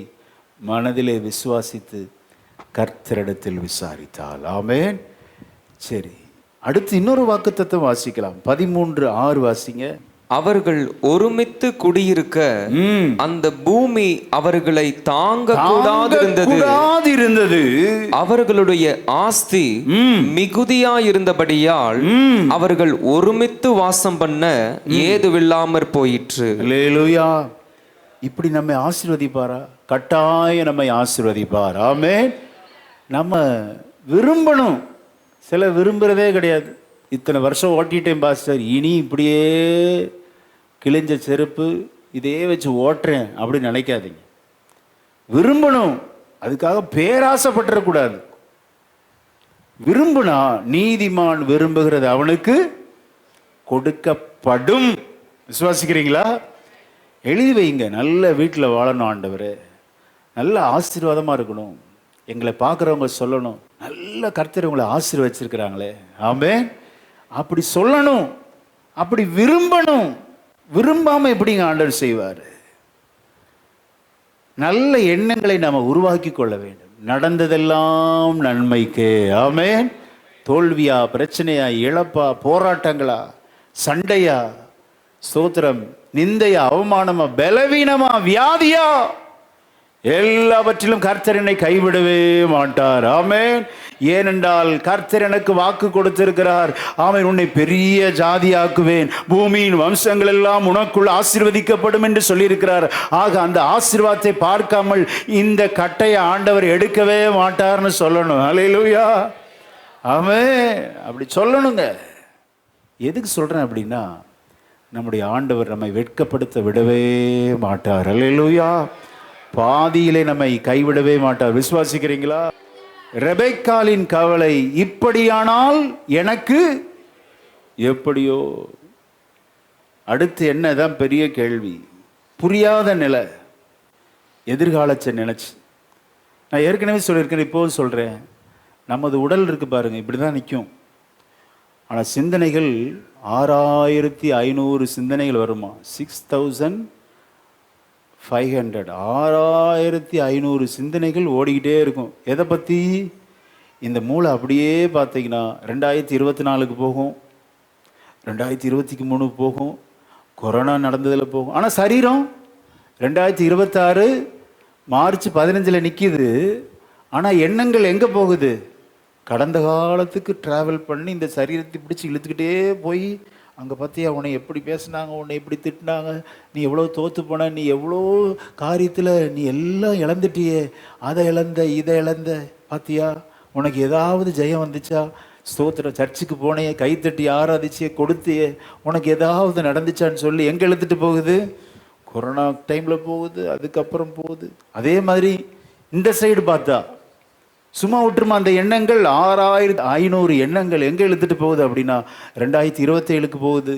மனதிலே விசுவாசித்து கர்த்தரிடத்தில் விசாரித்தால். ஆமென். சரி, அடுத்து இன்னொரு வாக்குத்தத்தம் வாசிக்கலாம். 13:6 வாசிங்க. அவர்கள் ஒருமித்து குடியிருக்க அந்த பூமி அவர்களை தாங்க கூடாதிருந்தது. அவர்களுடைய ஆஸ்தி மிகுதியாயிருந்தபடியால் அவர்கள் ஒருமித்து வாசம் பண்ண ஏதுவில்லாமற் போயிற்று. அல்லேலூயா. இப்படி நம்மை ஆசீர்வதிப்பாரா? கட்டாயம் நம்மை ஆசீர்வதிப்பார். ஆமென். நம்ம விரும்பணும். சில விரும்புறதே கிடையாது. இத்தனை வருஷம் ஓட்டிட்டேன் பாஸ்டர், இனி இப்படியே கிழிஞ்ச செருப்பு இதே வச்சு ஓட்டுறேன் அப்படின்னு நினைக்காதீங்க. விரும்பணும். அதுக்காக பேராசைப்பட்டுறக்கூடாது. விரும்புனா நீதிமான் விரும்புகிறது அவனுக்கு கொடுக்கப்படும். விசுவாசிக்கிறீங்களா? எழுதி வைங்க. நல்ல வீட்டில் வாழணும் ஆண்டவரே, நல்ல ஆசீர்வாதமாக இருக்கணும், எங்களை பார்க்குறவங்க சொல்லணும், நல்ல கர்த்தர் உங்களை ஆசீர்வச்சிருக்கிறாங்களே. ஆமென். அப்படி சொல்லணும், அப்படி விரும்பணும். விரும்பாமல் எப்படிங்க ஆண்டவர் செய்வார்? நல்ல எண்ணங்களை நாம் உருவாக்கி கொள்ள வேண்டும். நடந்ததெல்லாம் நன்மைக்கே. ஆமென். தோல்வியா, பிரச்சனையா, இழப்பா, போராட்டங்களா, சண்டையா, ஸ்தோத்திரம், நிந்தையா, அவமானமா, பலவீனமா, வியாதியா, எல்லாவற்றிலும் கர்த்தர் என்னை கைவிடவே மாட்டார். ஆமென். ஏனென்றால் கர்த்தர் எனக்கு வாக்கு கொடுத்திருக்கிறார். ஆமென். உன்னை பெரிய ஜாதியாக்குவேன், பூமியின் வம்சங்கள் எல்லாம் உனக்குள் ஆசீர்வதிக்கப்படும் என்று சொல்லியிருக்கிறார். ஆக அந்த ஆசீர்வாதத்தை பார்க்காமல் இந்த கட்டையை ஆண்டவர் எடுக்கவே மாட்டார்னு சொல்லணும். அல்லேலூயா. ஆமென். அப்படி சொல்லணுங்க. எதுக்கு சொல்றேன் அப்படின்னா, நம்முடைய ஆண்டவர் நம்மை வெட்கப்படுத்த விடவே மாட்டார். அல்லேலூயா. பாதியிலே நம்மை கைவிடவே மாட்டார். விசுவாசிக்கிறீங்களா? ரெபெக்காளின் கவலை இப்படியானால் எனக்கு எப்படியோ. அடுத்து என்னதான் பெரிய கேள்வி? புரியாத நிலை, எதிர்காலத்தை நினைச்சு. நான் ஏற்கனவே சொல்லியிருக்கேன், இப்போது சொல்கிறேன். நமது உடல் இருக்கு பாருங்க, இப்படி தான் நிற்கும். ஆனால் சிந்தனைகள் 6500 சிந்தனைகள் வருமா? 6500 6500 சிந்தனைகள் ஓடிக்கிட்டே இருக்கும். எதை பற்றி? இந்த மூளை அப்படியே பார்த்தீங்கன்னா 2024க்கு போகும், 2023க்கு போகும், கொரோனா நடந்ததில் போகும். ஆனால் சரீரம் 2026 மார்ச் 15 நிற்கிது. ஆனால் எண்ணங்கள் எங்கே போகுது? கடந்த காலத்துக்கு ட்ராவல் பண்ணி இந்த சரீரத்தை பிடிச்சி இழுத்துக்கிட்டே போய், அங்கே பார்த்தியா உன்னை எப்படி பேசினாங்க, உன்னை எப்படி திட்டினாங்க, நீ எவ்வளோ தோற்று போன, நீ எவ்வளோ காரியத்தில் நீ எல்லாம் இழந்துட்டியே, அதை இழந்த இதை இழந்த, பார்த்தியா உனக்கு ஏதாவது ஜெயம் வந்துச்சா? ஸ்தோத்திரம், சர்ச்சுக்கு போனே, கைத்தட்டி ஆராதிச்சியே, கொடுத்தியே, உனக்கு ஏதாவது நடந்துச்சான்னு சொல்லி எங்கே இழுத்துட்டு போகுது? கொரோனா டைமில் போகுது, அதுக்கப்புறம் போகுது. அதே மாதிரி இந்த சைடு பார்த்தா சும்மா விட்டுருமா? அந்த எண்ணங்கள் 6500 எண்ணங்கள் எங்கே இழுத்துட்டு போகுது அப்படின்னா 2027க்கு போகுது,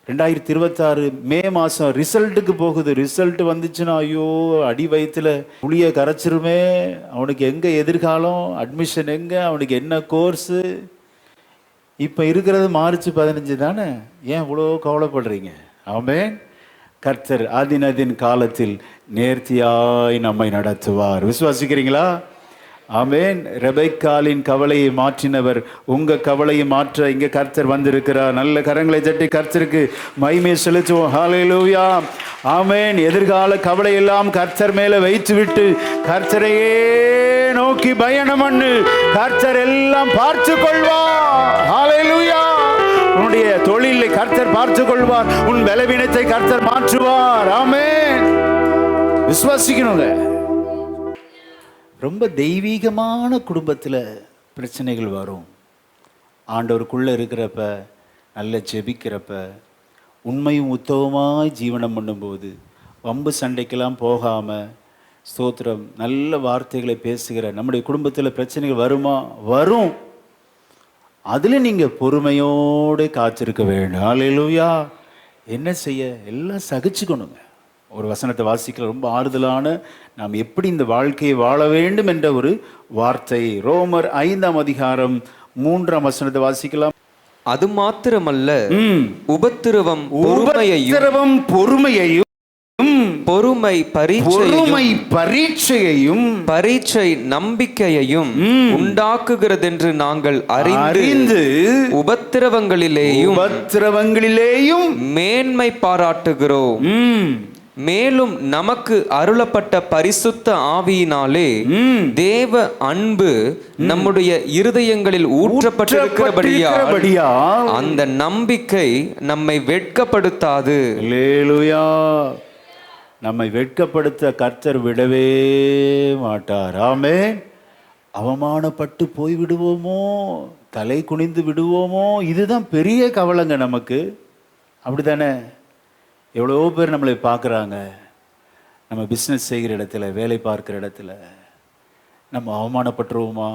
2026 மே மாதம் ரிசல்ட்டுக்கு போகுது. ரிசல்ட் வந்துச்சுன்னா ஐயோ அடி வயிற்றுல புளியை கரைச்சிருமே, அவனுக்கு எங்கே எதிர்காலம், அட்மிஷன் எங்கே, அவனுக்கு என்ன கோர்ஸு. இப்போ இருக்கிறது மார்ச் 15 தானே, ஏன் இவ்வளோ கவலைப்படுறீங்க? ஆமென். கர்த்தர் அதின் காலத்தில் நேர்த்தியாய் நம்மை நடத்துவார். விசுவாசிக்கிறீங்களா? ஆமென். ரெபெக்காளின் கவலையை மாற்றினவர் உங்க கவலையை மாற்ற இங்கே கர்த்தர் வந்திருக்கிறார். நல்ல கரங்களை தட்டி கர்த்தருக்கு மகிமை செலுத்துவோம். ஹல்லேலூயா. ஆமென். எதிர்கால கவலை எல்லாம் கர்த்தர் மேல வைத்துவிட்டு கர்த்தரையே நோக்கி பயணம் பண்ணு. கர்த்தர் எல்லாம் பார்த்து கொள்வார். ஹல்லேலூயா. உன்னுடைய தொழிலை கர்த்தர் பார்த்து கொள்வார். உன் பலவீனத்தை கர்த்தர் மாற்றுவார். ஆமென். விசுவாசிக்கணுங்க. ரொம்ப தெய்வீகமான குடும்பத்தில் பிரச்சனைகள் வரும். ஆண்டவருக்குள்ளே இருக்கிறப்ப, நல்ல ஜெபிக்கிறப்ப, உண்மையும் உத்தவமாய் ஜீவனம் பண்ணும்போது, வம்பு சண்டைக்கெல்லாம் போகாமல், ஸ்தோத்திரம், நல்ல வார்த்தைகளை பேசுகிற நம்முடைய குடும்பத்தில் பிரச்சனைகள் வருமா? வரும். அதில் நீங்கள் பொறுமையோடு காத்திருக்க வேண்டும். அல்லேலூயா. என்ன செய்ய? எல்லாம் சகிச்சுக்கணுங்க. ஒரு வசனத்தை வாசிக்கல, ரொம்ப ஆறுதலான, நாம் எப்படி இந்த வாழ்க்கையை வாழ வேண்டும் என்ற ஒரு வார்த்தை. ரோமர் 5ஆம் அதிகாரம் 3ஆம் வசனத்தை வாசிக்கலாம். அது மாத்திரமல்ல, உபத்திரவம் பொறுமையையும், பொறுமை பரீட்சையையும், பரீட்சை நம்பிக்கையையும் உண்டாக்குகிறதென்று நாங்கள் அறிந்து உபத்திரவங்களிலேயும் மேன்மை பாராட்டுகிறோம். மேலும் நமக்கு அருளப்பட்ட பரிசுத்த ஆவியினாலே தேவ அன்பு நம்முடைய இருதயங்களில் ஊற்றப்பட்டிருக்கிறபடியால் அந்த நம்பிக்கை நம்மை வெட்கப்படுத்தாது. அல்லேலூயா. நம்மை வெட்கப்படுத்த கர்த்தர் விடவே மாட்டார். ஆமென். அவமானப்பட்டு போய் விடுவோமோ, தலை குனிந்து விடுவோமோ, இதுதான் பெரிய கவலைங்க நமக்கு. அப்படித்தானே? எவ்வளோ பேர் நம்மளை பார்க்குறாங்க. நம்ம பிஸ்னஸ் செய்கிற இடத்துல, வேலை பார்க்குற இடத்துல நம்ம அவமானப்பட்டுருவோமா?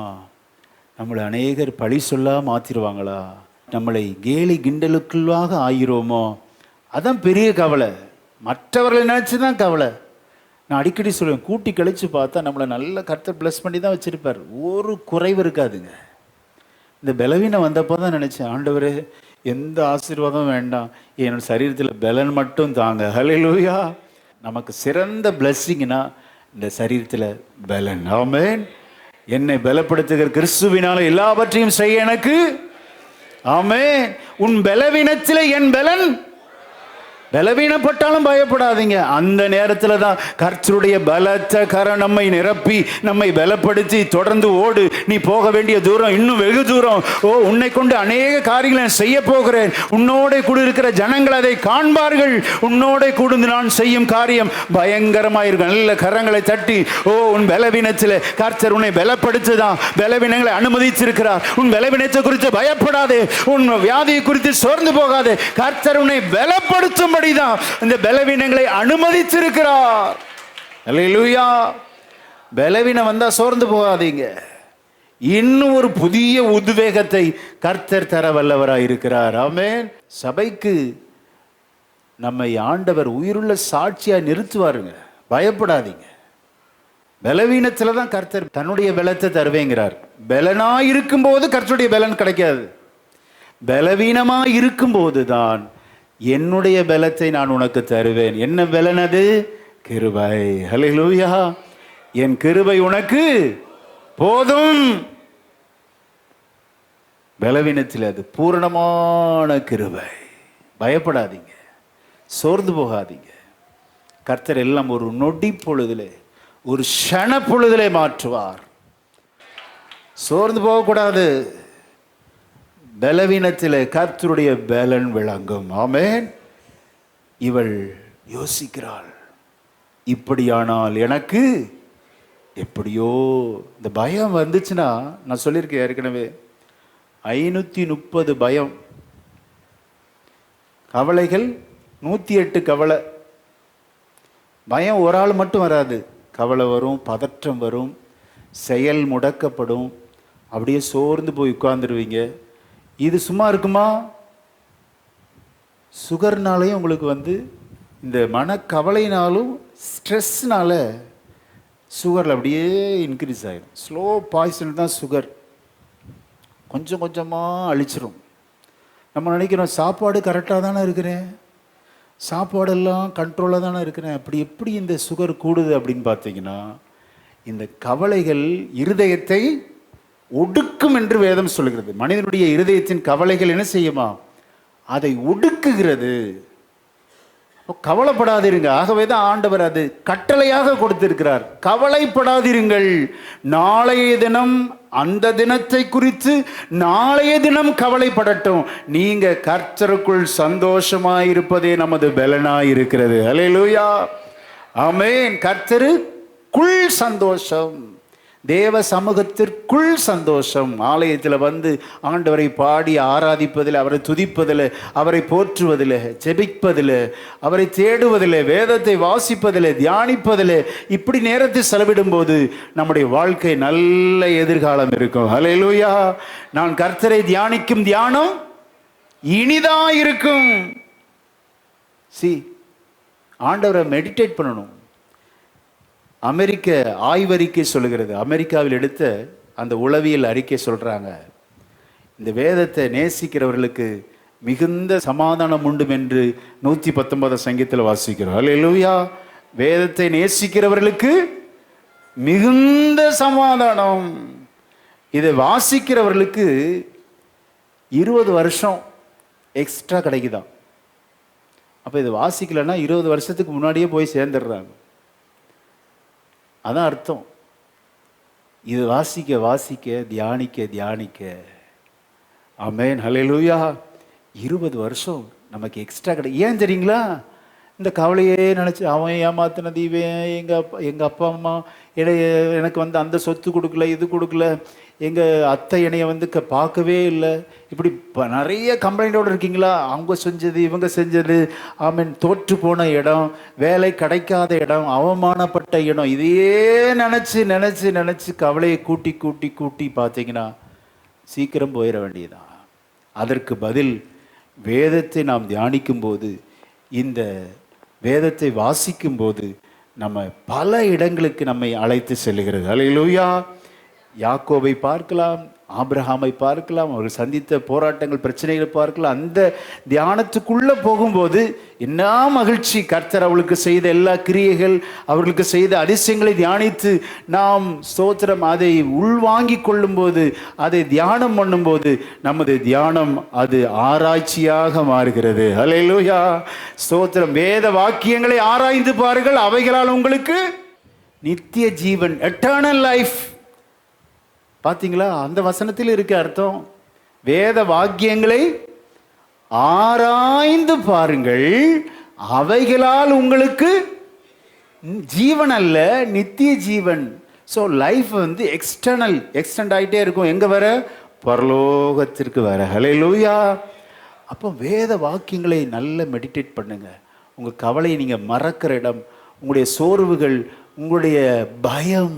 நம்மளை அநேகர் பழி சொல்லா மாற்றிடுவாங்களா? நம்மளை கேலி கிண்டலுக்குள்ளாக ஆகிருவோமோ? அதான் பெரிய கவலை. மற்றவர்களை நினச்சி தான் கவலை. நான் அடிக்கடி சொல்லுவேன், கூட்டி கழித்து பார்த்தா நம்மளை நல்ல கர்த்தர் ப்ளஸ் பண்ணி தான் வச்சுருப்பார். ஒரு குறைவு இருக்காதுங்க. இந்த பலவீனம் வந்தப்போ தான் நினச்சேன், ஆண்டவரே எந்த ஆசீர்வாதம் வேண்டாம், என்னோட சரீரத்தில் பலன் மட்டும் தாங்க. ஹல்லேலூயா. நமக்கு சிறந்த பிளஸ்ஸிங்னா இந்த சரீரத்தில் பலன். ஆமென். என்னை பலப்படுத்துகிற கிறிஸ்துவினால எல்லாவற்றையும் செய்ய எனக்கு. ஆமென். உன் பலவீனத்தில் என் பலன். பலவீனப்பட்டாலும் பயப்படாதீங்க. அந்த நேரத்தில் தான் கர்த்தருடைய பலத்த கரம் நம்மை நிரப்பி நம்மை பலப்படுத்தி தொடர்ந்து ஓடு, நீ போக வேண்டிய தூரம் இன்னும் வெகு தூரம். உன்னை கொண்டு அநேக காரியங்களை செய்ய போகிறேன். உன்னோட கூட இருக்கிற ஜனங்கள் அதை காண்பார்கள். உன்னோட கூர்ந்து நான் செய்யும் காரியம் பயங்கரமாயிருக்கும். நல்ல கரங்களை தட்டி, உன் பலவீனத்தில் கர்த்தர் உன்னை பலப்படுத்துதான். பலவீனங்களை அனுமதிச்சிருக்கிறார். உன் பலவீனத்தை குறித்து பயப்படாதே, உன் வியாதியை குறித்து சோர்ந்து போகாதே. கர்த்தர் உன்னை பலப்படுத்தும் இந்த பலவீனங்களை அனுமதித்திருக்கிறார். அல்லேலூயா. பலவீனம் வந்தா சோர்ந்து போகாதீங்க. இன்னும் ஒரு புதிய உத்வேகத்தை கர்த்தர் தர வல்லவராய் இருக்கிறார். ஆமென். சபைக்கு நம்மை ஆண்டவர் உயிருள்ள சாட்சியா நிறுத்துவாருங்க. பயப்படாதீங்க. பலவீனத்துல தான் கர்த்தர் தன்னுடைய பலத்தை தருவேங்கிறார். பலனாய் இருக்கும் போது கர்த்தருடைய பலன் கிடைக்காது. பலவீனமாய் இருக்கும் போதுதான் என்னுடைய பலத்தை நான் உனக்கு தருவேன். என்ன பலன் அது? கிருபை. ஹல்லேலூயா. என் கிருபை உனக்கு போதும். பலவீனத்தில் அது பூரணமான கிருபை. பயப்படாதீங்க, சோர்ந்து போகாதீங்க. கர்த்தர் எல்லாம் ஒரு நொடி பொழுதிலே, ஒரு க்ஷண பொழுதிலே மாற்றுவார். சோர்ந்து போகக்கூடாது. பலவீனத்தில் கர்த்தருடைய பலன் விளங்கும். ஆமென். இவள் யோசிக்கிறாள், இப்படியானால் எனக்கு எப்படியோ. இந்த பயம் வந்துச்சுன்னா, நான் சொல்லியிருக்கேன் ஏற்கனவே, 530 பயம், கவலைகள் 108 கவலை. பயம் ஒரு ஆள் மட்டும் வராது. கவலை வரும், பதற்றம் வரும், செயல் முடக்கப்படும், அப்படியே சோர்ந்து போய் உட்கார்ந்துருவீங்க. இது சும்மா இருக்குமா? சுகர்னாலையும் உங்களுக்கு இந்த மனக்கவலைனாலும் ஸ்ட்ரெஸ்னால சுகரில் அப்படியே இன்க்ரீஸ் ஆகிடும். ஸ்லோ பாய்சன் தான் சுகர். கொஞ்சம் கொஞ்சமாக அழிச்சிரும். நம்ம நினைக்கிறோம் சாப்பாடு கரெக்டாக தானே இருக்கிறேன், சாப்பாடெல்லாம் கண்ட்ரோலாக தானே இருக்கிறேன், அப்படி எப்படி இந்த சுகர் கூடுது அப்படின்னு பார்த்தீங்கன்னா, இந்த கவலைகள் இருதயத்தை ஒடுக்கும் என்று வேதம் சொல்கிறது. மனிதனுடைய இருதயத்தின் கவலைகள் என்ன செய்யுமா? அதை ஒடுக்குகிறது. கவலைப்படாதிருங்க. ஆகவே தான் ஆண்டவர் அது கட்டளையாக கொடுத்திருக்கிறார். கவலைப்படாதிருங்கள், நாளைய தினம் அந்த தினத்தை குறித்து நாளைய தினம் கவலைப்படட்டும். நீங்க கர்த்தருக்குள் சந்தோஷமாயிருப்பதே நமது பலனாயிருக்கிறது. அல்லேலூயா. ஆமென். கர்த்தருக்குள் சந்தோஷம், தேவ சமூகத்திற்குள் சந்தோஷம். ஆலயத்தில் ஆண்டவரை பாடி ஆராதிப்பதில், அவரை துதிப்பதில், அவரை போற்றுவதில், ஜெபிப்பதில், அவரை தேடுவதில், வேதத்தை வாசிப்பதில், தியானிப்பதில், இப்படி நேரத்தை செலவிடும் போது நம்முடைய வாழ்க்கை நல்ல எதிர்காலம் இருக்கும். ஹல்லேலூயா. நான் கர்த்தரை தியானிக்கும் தியானம் இனிதா இருக்கும். ஆண்டவரை மெடிடேட் பண்ணணும். அமெரிக்க ஆய்வறிக்கை சொல்லுகிறது, அமெரிக்காவில் எடுத்த அந்த உளவியல் அறிக்கை சொல்கிறாங்க, இந்த வேதத்தை நேசிக்கிறவர்களுக்கு மிகுந்த சமாதானம் உண்டு என்று 119 சங்கீதத்தில் வாசிக்கிறோம். அல்லேலூயா. வேதத்தை நேசிக்கிறவர்களுக்கு மிகுந்த சமாதானம். இதை வாசிக்கிறவர்களுக்கு 20 வருஷம் எக்ஸ்ட்ரா கிடைக்குதான். அப்போ இது வாசிக்கலைன்னா 20 வருஷத்துக்கு முன்னாடியே போய் சேர்ந்துடுறாங்க. அதான் அர்த்தம். இது வாசிக்க வாசிக்க தியானிக்க தியானிக்க, ஆமென், ஹல்லேலூயா, 20 வருஷம் நமக்கு எக்ஸ்ட்ரா ஏன் தெரியுங்களா? இந்த கவலையே நினச்சி அவன் ஏமாத்தினது, இவன் எங்கள் அப்பா அம்மா எனக்கு வந்து அந்த சொத்து கொடுக்கல, இது கொடுக்கல, எங்கள் அத்தை என்னைய வந்து பார்க்கவே இல்லை, இப்படி நிறைய கம்ப்ளைண்டோடு இருக்கீங்களா? அவங்க செஞ்சது இவங்க செஞ்சது, ஆமீன், தோற்று போன இடம், வேலை கிடைக்காத இடம், அவமானப்பட்ட இடம், இதையே நினச்சி நினச்சி நினச்சி கவலையை கூட்டி கூட்டி கூட்டி பார்த்தீங்கன்னா சீக்கிரம் போயிட வேண்டியதான். அதற்கு பதில் வேதத்தை நாம் தியானிக்கும் போது, இந்த வேதத்தை வாசிக்கும் போது நம்ம பல இடங்களுக்கு நம்மை அழைத்து செல்லுகிறது. அல்லேலூயா. யாக்கோபை பார்க்கலாம், ஆபிரகாமை பார்க்கலாம், அவர்கள் சந்தித்த போராட்டங்கள், பிரச்சனைகளை பார்க்கலாம். அந்த தியானத்துக்குள்ளே போகும்போது என்ன மகிழ்ச்சி! கர்த்தர் அவளுக்கு செய்த எல்லா கிரியைகள், அவர்களுக்கு செய்த அதிசயங்களை தியானித்து நாம் ஸ்தோத்திரம் அதை உள்வாங்கி கொள்ளும்போது, அதை தியானம் பண்ணும்போது நமது தியானம் அது ஆராய்ச்சியாக மாறுகிறது. அல்லேலூயா, ஸ்தோத்திரம். வேத வாக்கியங்களை ஆராய்ந்து பாருங்கள், அவைகளால் உங்களுக்கு நித்திய ஜீவன், எட்டர்னல் லைஃப். பார்த்தீங்களா? அந்த வசனத்தில் இருக்க அர்த்தம். வேத வாக்கியங்களை ஆராய்ந்து பாருங்கள், அவைகளால் உங்களுக்கு ஜீவன் அல்ல, நித்திய ஜீவன். ஸோ லைஃப் வந்து எக்ஸ்டெண்ட் ஆகிட்டே இருக்கும். எங்கே வர? பரலோகத்திற்கு வர. ஹல்லேலூயா. அப்போ வேத வாக்கியங்களை நல்ல மெடிடேட் பண்ணுங்க. உங்கள் கவலையை நீங்கள் மறக்கிற இடம், உங்களுடைய சோர்வுகள், உங்களுடைய பயம்,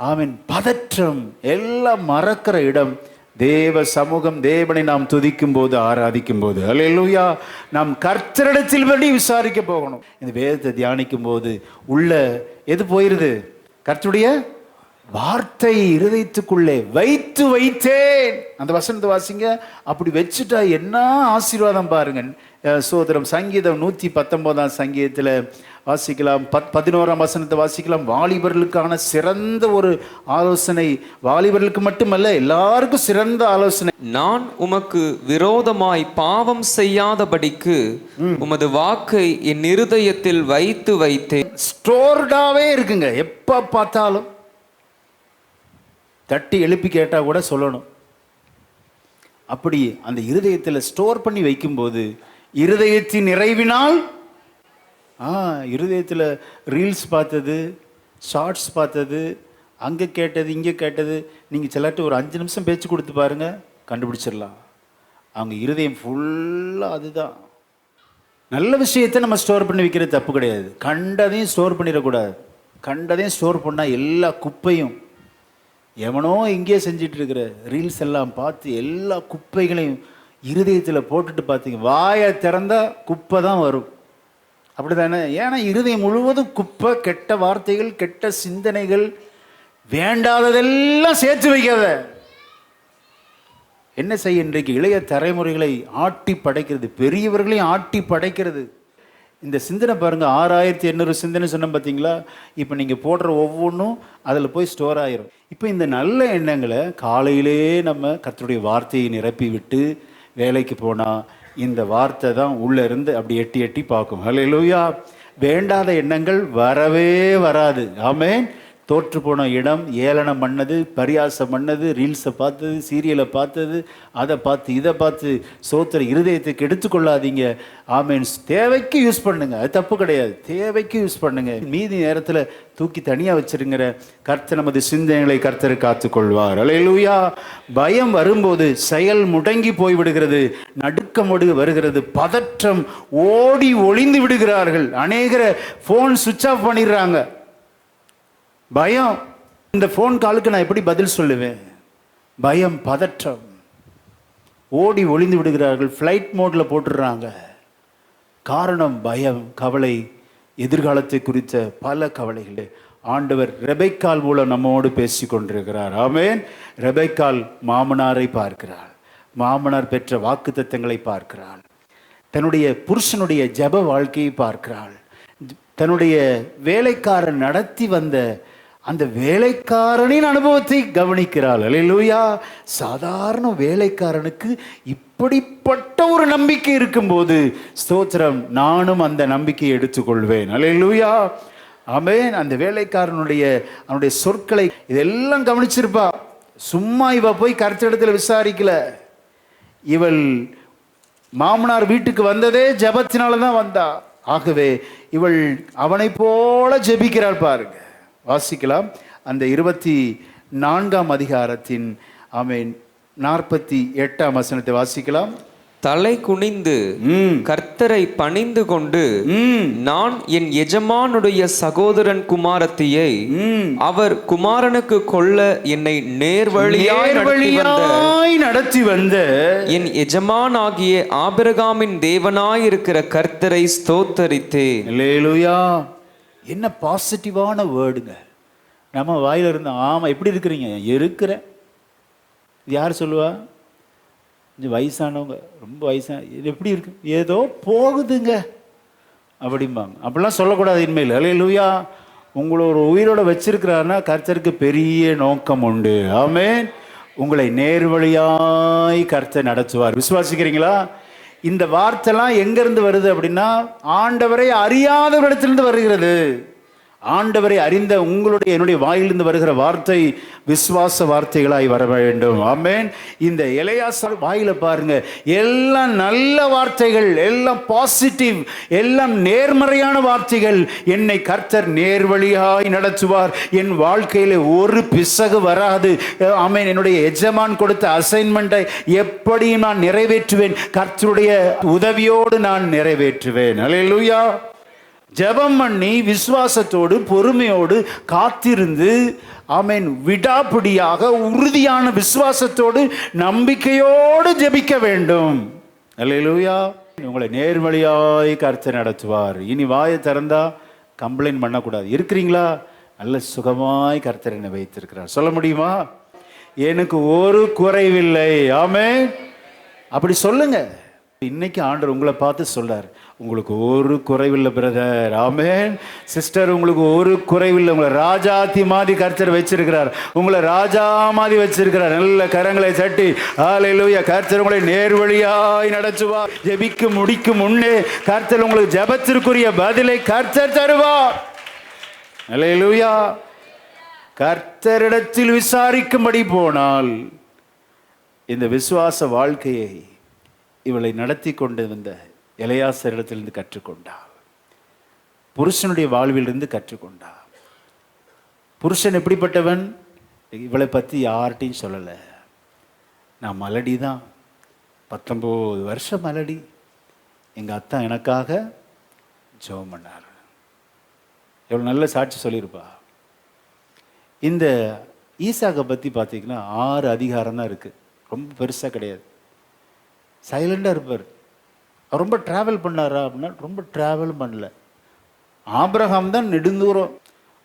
ஆமீன், பதற்றம் எல்லாம் மறக்கிற இடம் தேவ சமூகம். தேவனை நாம் துதிக்கும் போது, ஆராதிக்கும் போது, அல்லேலூயா, நாம் கர்த்தரிடத்தில் படி விசாரிக்க போகணும். இந்த வேதத்தை தியானிக்கும் போது உள்ள எது போயிருது? கர்த்தருடைய வார்த்தை இருதயத்துக்குள்ளே வைத்து வைத்தேன். அந்த வசனத்தை வாசிங்க. அப்படி வச்சுட்டா என்ன ஆசீர்வாதம் பாருங்க. சோதரம் சங்கீதம் 119 சங்கீதத்தில் வாசிக்கலாம், 11ஆம் வசனத்தை வாசிக்கலாம். வாலிபர்களுக்கான சிறந்த ஒரு ஆலோசனை, வாலிபர்களுக்கு மட்டுமல்ல எல்லாருக்கும் சிறந்த ஆலோசனை. நான் உமக்கு விரோதமாய் பாவம் செய்யாதபடிக்கு உமது வாக்கை என் இருதயத்தில் வைத்து வைத்தேன். ஸ்டோர்டாவே இருக்குங்க. எப்ப பார்த்தாலும் தட்டி எழுப்பி கேட்டா கூட சொல்லணும். அப்படி அந்த இருதயத்தில் ஸ்டோர் பண்ணி வைக்கும்போது இருதயத்தின் நிறைவினால், இருதயத்தில் ரீல்ஸ் பார்த்தது, ஷார்ட்ஸ் பார்த்தது, அங்கே கேட்டது இங்கே கேட்டது, நீங்கள் சிலர்ட்டு ஒரு 5 நிமிஷம் பேச்சு கொடுத்து பாருங்கள், கண்டுபிடிச்சிடலாம். அவங்க இருதயம் ஃபுல்லாக அதுதான். நல்ல விஷயத்தை நம்ம ஸ்டோர் பண்ணி வைக்கிறது தப்பு கிடையாது. கண்டதையும் ஸ்டோர் பண்ணிடக்கூடாது. கண்டதையும் ஸ்டோர் பண்ணால் எல்லா குப்பையும், எவனோ இங்கேயே செஞ்சிட்டு இருக்கிற ரீல்ஸ் எல்லாம் பார்த்து எல்லா குப்பைகளையும் இருதயத்தில் போட்டுட்டு பார்த்தீங்க, வாயை திறந்தா குப்பை தான் வரும். அப்படி தானே? ஏன்னா இருதயம் முழுவதும் குப்பை, கெட்ட வார்த்தைகள், கெட்ட சிந்தனைகள், வேண்டாததெல்லாம் சேர்த்து வைக்காத. என்ன செய்ய? இன்றைக்கு இளைய தலைமுறைகளை ஆட்டி படைக்கிறது, பெரியவர்களையும் ஆட்டி படைக்கிறது. இந்த சிந்தனை பாருங்கள், 6800 சிந்தனை சொன்ன பார்த்தீங்களா? இப்போ நீங்கள் போடுற ஒவ்வொன்றும் அதில் போய் ஸ்டோர் ஆகிரும். இப்போ இந்த நல்ல எண்ணங்களை காலையிலே நம்ம கர்த்தருடைய வார்த்தையை நிரப்பி விட்டு வேலைக்கு போனால் இந்த வார்த்தை தான் உள்ளே இருந்து அப்படி எட்டி எட்டி பார்க்கும். ஹல்லேலூயா. வேண்டாத எண்ணங்கள் வரவே வராது. ஆமென். தோற்று போன இடம், ஏளனம் பண்ணது, பரியாசம் பண்ணது, ரீல்ஸை பார்த்தது, சீரியலை பார்த்தது, அதை பார்த்து இதை பார்த்து சோத்திர இருதயத்துக்கு எடுத்துக்கொள்ளாதீங்க. ஆமீன். தேவைக்கு யூஸ் பண்ணுங்க, அது தப்பு கிடையாது. தேவைக்கு யூஸ் பண்ணுங்க. மீதி நேரத்தில் தூக்கி தனியாக வச்சிருங்கிற. கர்த்தர் நமது சிந்தனைகளை கர்த்தர் காத்துக்கொள்வார். அல்லேலூயா. பயம் வரும்போது செயல் முடங்கி போய்விடுகிறது, நடுக்கம் வருகிறது, பதற்றம், ஓடி ஒளிந்து விடுகிறார்கள். அநேகரை ஃபோன் சுவிட்ச் ஆஃப் பண்ணிடுறாங்க. பயம். இந்த ஃபோன் காலுக்கு நான் எப்படி பதில் சொல்லுவேன்? பயம், பதற்றம், ஓடி ஒளிந்து விடுகிறார்கள், ஃப்ளைட் மோடில் போட்டுடுறாங்க. காரணம் பயம், கவலை, எதிர்காலத்தை குறித்த பல கவலைகளே ஆண்டவர் ரெபெக்காள் மூலம் நம்மோடு பேசி கொண்டிருக்கிறார். ஆமென். ரெபெக்காள் மாமனாரை பார்க்கிறாள், மாமனார் பெற்ற வாக்குத்தத்தங்களை பார்க்கிறாள், தன்னுடைய புருஷனுடைய ஜெப வாழ்க்கையை பார்க்கிறாள், தன்னுடைய வேலைக்காரன் நடத்தி வந்த அந்த வேலைக்காரனின் அனுபவத்தை கவனிக்கிறாள். அல்லேலூயா. சாதாரண வேலைக்காரனுக்கு இப்படிப்பட்ட ஒரு நம்பிக்கை இருக்கும்போது ஸ்தோத்திரம், நானும் அந்த நம்பிக்கையை எடுத்துக்கொள்வேன். அல்லேலூயா. ஆமென். அந்த வேலைக்காரனுடைய அவனுடைய சொற்களை இதெல்லாம் கவனிச்சிருப்பா. சும்மா இவ போய் கர்த்தரிடத்தில் விசாரிக்கல. இவள் மாமனார் வீட்டுக்கு வந்ததே ஜெபத்தினால தான் வந்தா. ஆகவே இவள் அவனை போல ஜெபிக்கிறாள் பாருங்க. வாசிக்கலாம் அந்த 24ஆம் அதிகாரத்தின் ஆமென் 48ஆம் வசனத்தை வாசிக்கலாம். தலை குனிந்து கர்த்தரை பணிந்து கொண்டு, நான் என் எஜமானுடைய சகோதரன் குமாரத்தியை அவர் குமாரனுக்கு கொள்ள என்னை நேர்வழியாய் நடத்தி வந்த என் எஜமானாகிய ஆபிரகாமின் தேவனாயிருக்கிற கர்த்தரை ஸ்தோத்தரித்தேன். அல்லேலூயா. என்ன பாசிட்டிவான வேர்டுங்க. நம்ம வாயில இருந்த ஆமா எப்படி இருக்கிறீங்க? இருக்கிறேன். யார் சொல்லுவா? கொஞ்சம் வயசானவங்க, ரொம்ப வயசான, இது எப்படி இருக்கு? ஏதோ போகுதுங்க அப்படிம்பாங்க. அப்படிலாம் சொல்லக்கூடாது இனிமேல். அல்லேலூயா. உங்களை ஒரு உயிரோட வச்சிருக்கிறாருன்னா கர்த்தருக்கு பெரிய நோக்கம் உண்டு. ஆமென். உங்களை நேர்வழியாய் கர்த்தர் நடத்துவார். விசுவாசிக்கிறீங்களா? இந்த வார்த்தைலாம் எங்கிருந்து வருது அப்படின்னா ஆண்டவரை அறியாதவரிடத்திலிருந்து வருகிறது. ஆண்டவரை அறிந்த உங்களுடைய என்னுடைய வாயிலிருந்து வருகிற வார்த்தை விசுவாச வார்த்தைகளாய் வர வேண்டும். ஆமென். இந்த எலெயாசார் வாயில பாருங்க, எல்லாம் நல்ல வார்த்தைகள், எல்லாம் பாசிட்டிவ், எல்லாம் நேர்மறையான வார்த்தைகள். என்னை கர்த்தர் நேர்வழியாய் நடத்துவார், என் வாழ்க்கையில ஒரு பிசகு வராது. ஆமென். என்னுடைய எஜமான் கொடுத்த அசைன்மெண்ட்டை எப்படி நான் நிறைவேற்றுவேன்? கர்த்தருடைய உதவியோடு நான் நிறைவேற்றுவேன். அல்லேலூயா. ஜெபம் பண்ணி விசுவாசத்தோடு பொறுமையோடு காத்திருந்து ஆமென் விடாப்பிடியாக உறுதியான விசுவாசத்தோடு நம்பிக்கையோடு ஜெபிக்க வேண்டும். அல்லேலூயா. உங்களை நேர்வழியாய் கர்த்தர் நடத்துவார். இனி வாயை திறந்தா கம்ப்ளைண்ட் பண்ணக்கூடாது. இருக்கிறீங்களா? நல்ல சுகமாய் கர்த்தர் என்னை வைத்திருக்கிறார். சொல்ல முடியுமா? எனக்கு ஒரு குறைவில்லை. ஆமென். அப்படி சொல்லுங்க. இன்னைக்கு ஆண்டவர் உங்களை பார்த்து சொல்றார், உங்களுக்கு ஒரு குறைவில்லை பிரதர். ஆமென். சிஸ்டர், உங்களுக்கு ஒரு குறைவில்லை. உங்களை ராஜாத்தி மாதிரி கர்த்தர் வச்சிருக்கிறார். உங்களை ராஜா மாதிரி வச்சிருக்கிறார். நல்ல கரங்களை தட்டி ஹல்லேலூயா. கர்த்தர் உங்களை நேர்வழியாய் நடத்துவார். ஜெபிக்க முடிக்கும் முன்னே கர்த்தர் உங்களுக்கு ஜெபத்திற்குரிய பதிலை கர்த்தர் தருவார். ஹல்லேலூயா. கர்த்தரிடத்தில் விசாரிக்கும்படி போனால் இந்த விசுவாச வாழ்க்கையை இவளை நடத்தி கொண்டு வந்த எலெயாசாரிடத்திலிருந்து கற்றுக்கொண்டாள். புருஷனுடைய வாழ்விலிருந்து கற்றுக்கொண்டாள். புருஷன் எப்படிப்பட்டவன்? இவளை பற்றி யார்கிட்டையும் சொல்லலை. நான் மலடி தான், 19 வருஷம் மலடி. எங்கள் அத்தா எனக்காக ஜெபம் பண்ணார். எவ்வளோ நல்ல சாட்சி சொல்லியிருப்பா. இந்த ஈசாக்கை பற்றி பார்த்தீங்கன்னா 6 அதிகாரம் தான் இருக்குது. ரொம்ப பெருசாக கிடையாது. சைலண்டாக இருப்பார். அவர் ரொம்ப ட்ராவல் பண்ணாரா அப்படின்னா ரொம்ப ட்ராவல் பண்ணல. ஆபிரகாம் தான் நெடுந்தூரம்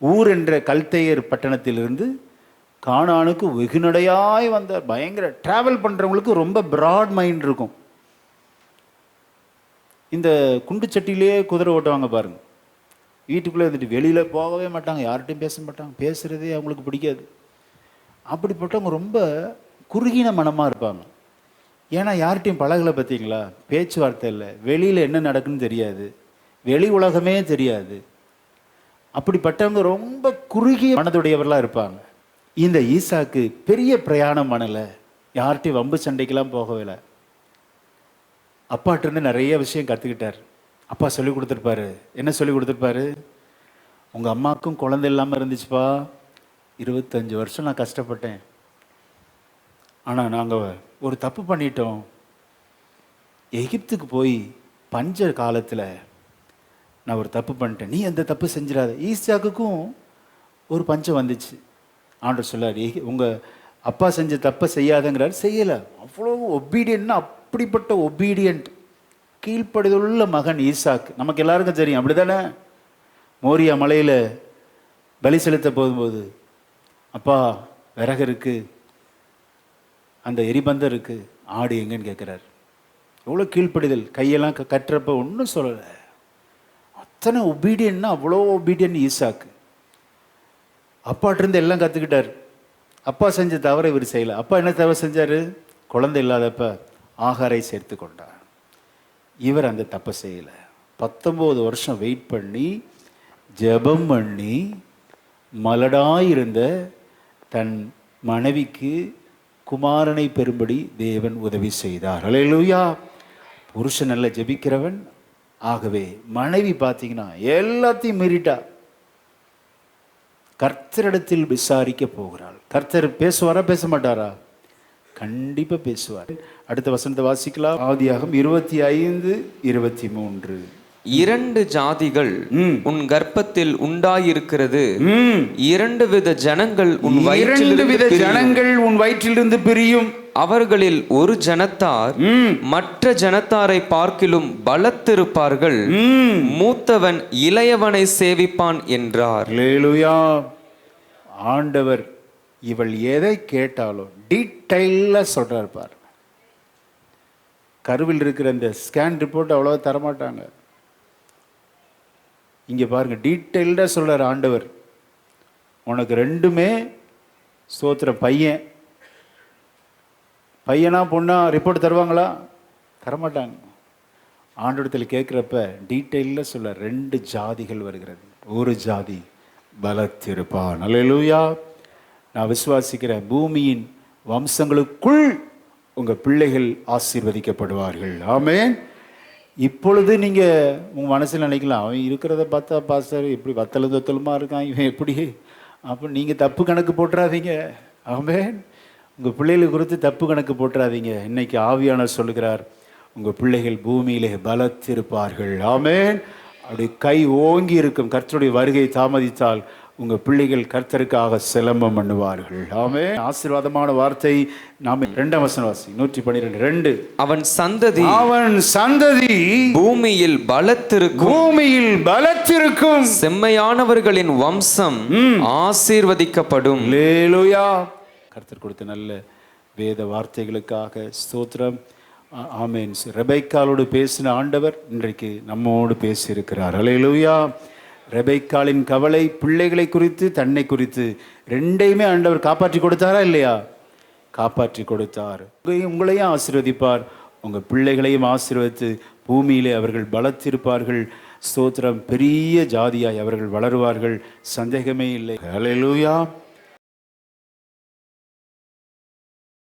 ஊர் என்ற கல்தேயர் பட்டணத்திலிருந்து கானானுக்கு வெகுநடையாய் வந்தார். பயங்கர ட்ராவல் பண்ணுறவங்களுக்கு ரொம்ப ப்ராட் மைண்ட் இருக்கும். இந்த குண்டு சட்டிலேயே குதிரை ஓட்டுவாங்க பாருங்க. வீட்டுக்குள்ளே இருந்துட்டு வெளியில் போகவே மாட்டாங்க, யார்கிட்டையும் பேச மாட்டாங்க, பேசுகிறதே அவங்களுக்கு பிடிக்காது. அப்படிப்பட்டவங்க ரொம்ப குறுகின மனமாக இருப்பாங்க. ஏன்னா யார்கிட்டையும் பழகலை. பார்த்தீங்களா? பேச்சுவார்த்தை இல்லை, வெளியில் என்ன நடக்குன்னு தெரியாது, வெளி உலகமே தெரியாது. அப்படிப்பட்டவங்க ரொம்ப குறுகிய மனதுடையவர்களாக இருப்பாங்க. இந்த ஈசாக்கு பெரிய பிரயாணம் பண்ணலை, யார்கிட்டையும் வம்பு சண்டைக்கெல்லாம் போகவில்லை. அப்பாட்டிருந்து நிறைய விஷயம் கற்றுக்கிட்டார். அப்பா சொல்லி கொடுத்துருப்பாரு. என்ன சொல்லி கொடுத்துருப்பாரு? உங்கள் அம்மாவுக்கும் குழந்தை இல்லாமல் இருந்துச்சுப்பா, 25 வருஷம் நான் கஷ்டப்பட்டேன். ஆனால் நாங்கள் ஒரு தப்பு பண்ணிட்டோம். எகிப்துக்கு போய் பஞ்ச காலத்தில் நான் ஒரு தப்பு பண்ணிட்டேன், நீ அந்த தப்பு செஞ்சிடாத. ஈசாக்குக்கும் ஒரு பஞ்சம் வந்துச்சு. ஆண்டவர் சொல்லார், உங்கள் அப்பா செஞ்ச தப்பை செய்யாதங்கிறார். செய்யலை. அவ்வளோ ஒபீடியன்ட்னா அப்படிப்பட்ட ஒபீடியன்ட் கீழ்ப்படிதலுள்ள மகன் ஈசாக்கு. நமக்கு எல்லாருக்கும் தெரியும், அப்படி தானே? மோரியா மலையில் பலி செலுத்த போகும்போது, அப்பா விறகு இருக்கு, அந்த எரிபந்தம் இருக்கு, ஆடு எங்கன்னு கேட்குறாரு. எவ்வளோ கீழ்ப்படிதல், கையெல்லாம் கட்டுறப்ப ஒன்றும் சொல்லலை. அத்தனை ஒபீடியன்னா அவ்வளோ ஒபீடியன் ஈசாக்கு. அப்பாட்டிருந்து எல்லாம் கற்றுக்கிட்டார். அப்பா செஞ்ச தவிர இவர் செய்யலை. அப்பா என்ன தவிர செஞ்சார்? குழந்தை இல்லாதப்ப ஆகாரை சேர்த்து கொண்டார். இவர் அந்த தப்பை செய்யலை. 19 வருஷம் வெயிட் பண்ணி ஜெபம் பண்ணி மலடாயிருந்த தன் மனைவிக்கு குமாரனை பெறும்படி தேவன் உதவி செய்தார். அல்லேலூயா. புருஷன் நல்ல ஜெபிக்கிறவன். ஆகவே மனைவி பார்த்தீங்கன்னா எல்லாத்தையும் மீறிட்டா. கர்த்தரிடத்தில் விசாரிக்க போகிறாள். கர்த்தர் பேசுவாரா பேச மாட்டாரா? கண்டிப்பா பேசுவார். அடுத்த வசனத்தை வாசிக்கலாம். ஆதியாகமம் 25:23. 2 ஜாதிகள் உன் கர்ப்பத்தில் உண்டாயிருக்கிறது, 2 வித ஜனங்கள் உன் வயிற்றிலிருந்து பிரியும். அவர்களில் ஒரு ஜனத்தார் மற்ற ஜனத்தாரை பார்க்கிலும் பலத்திருப்பார்கள், மூத்தவன் இளையவனை சேவிப்பான் என்றார். அல்லேலூயா. ஆண்டவர் இவள் எதை கேட்டாலும் டீட்டெயிலாக சொல்றார் பாரு. கருவில் இருக்கிற அந்த ஸ்கேன் ரிப்போர்ட் அவ்வளோ தரமாட்டாங்க. இங்கே பாருங்க, டீட்டெயில்டாக சொல்கிறார் ஆண்டவர். உனக்கு 2மே ஸ்தோத்திரம், பையனா பொண்ணா ரிப்போர்ட் தருவாங்களா? தரமாட்டாங்க. ஆண்டவரத்தில் கேட்குறப்ப டீட்டெயிலில் சொல்ல 2 ஜாதிகள் வருகிறது. ஒரு ஜாதி பலத்திருப்பான். அல்லேலூயா. நான் விசுவாசிக்கிறேன், பூமியின் வம்சங்களுக்குள் உங்கள் பிள்ளைகள் ஆசீர்வதிக்கப்படுவார்கள். ஆமென். இப்பொழுது நீங்கள் உங்கள் மனசில் நினைக்கலாம், அவன் இருக்கிறத பார்த்தா பாஸ்டர் இப்படி வத்தலும் தொத்தலுமா இருக்கான், இவன் எப்படி, அப்போ நீங்கள் தப்பு கணக்கு போட்டுறாதீங்க. ஆமென். உங்கள் பிள்ளைகள் குறித்து தப்பு கணக்கு போட்டுறாதீங்க. இன்னைக்கு ஆவியானவர் சொல்லுகிறார், உங்கள் பிள்ளைகள் பூமியிலே பலத்திருப்பார்கள். ஆமென். அப்படி கை ஓங்கி இருக்கும். கர்த்தருடைய வருகை தாமதித்தால் உங்கள் பிள்ளைகள் கர்த்தருக்காக சிலம்பம் பண்ணுவார்கள். ஆமென். ஆசீர்வாதமான வார்த்தை. நாம 2ஆம் வசனம் வாசி. 112:2. அவன் சந்ததி பூமியில் பலத்திருக்கும், செம்மையானவர்களின் வம்சம் ஆசீர்வதிக்கப்படும். அல்லேலூயா. கர்த்தர் கொடுத்த நல்ல வேத வார்த்தைகளுக்காக ஸ்தோத்திரம். ஆமென். ரெபெக்காளோடு பேசின ஆண்டவர் இன்றைக்கு நம்மோடு பேசியிருக்கிறார். அல்லேலூயா. ரெபெக்காளின் கவலை பிள்ளைகளை குறித்து, தன்னை குறித்து, 2யுமே ஆண்டவர் காப்பாற்றி கொடுத்தாரா இல்லையா? காப்பாற்றி கொடுத்தார். உங்களையும் ஆசீர்வதிப்பார், உங்கள் பிள்ளைகளையும் ஆசீர்வதித்து பூமியிலே அவர்கள் பலத்திருப்பார்கள். ஸ்தோத்திரம். பெரிய ஜாதியாய் அவர்கள் வளருவார்கள். சந்தேகமே இல்லை. அல்லேலூயா.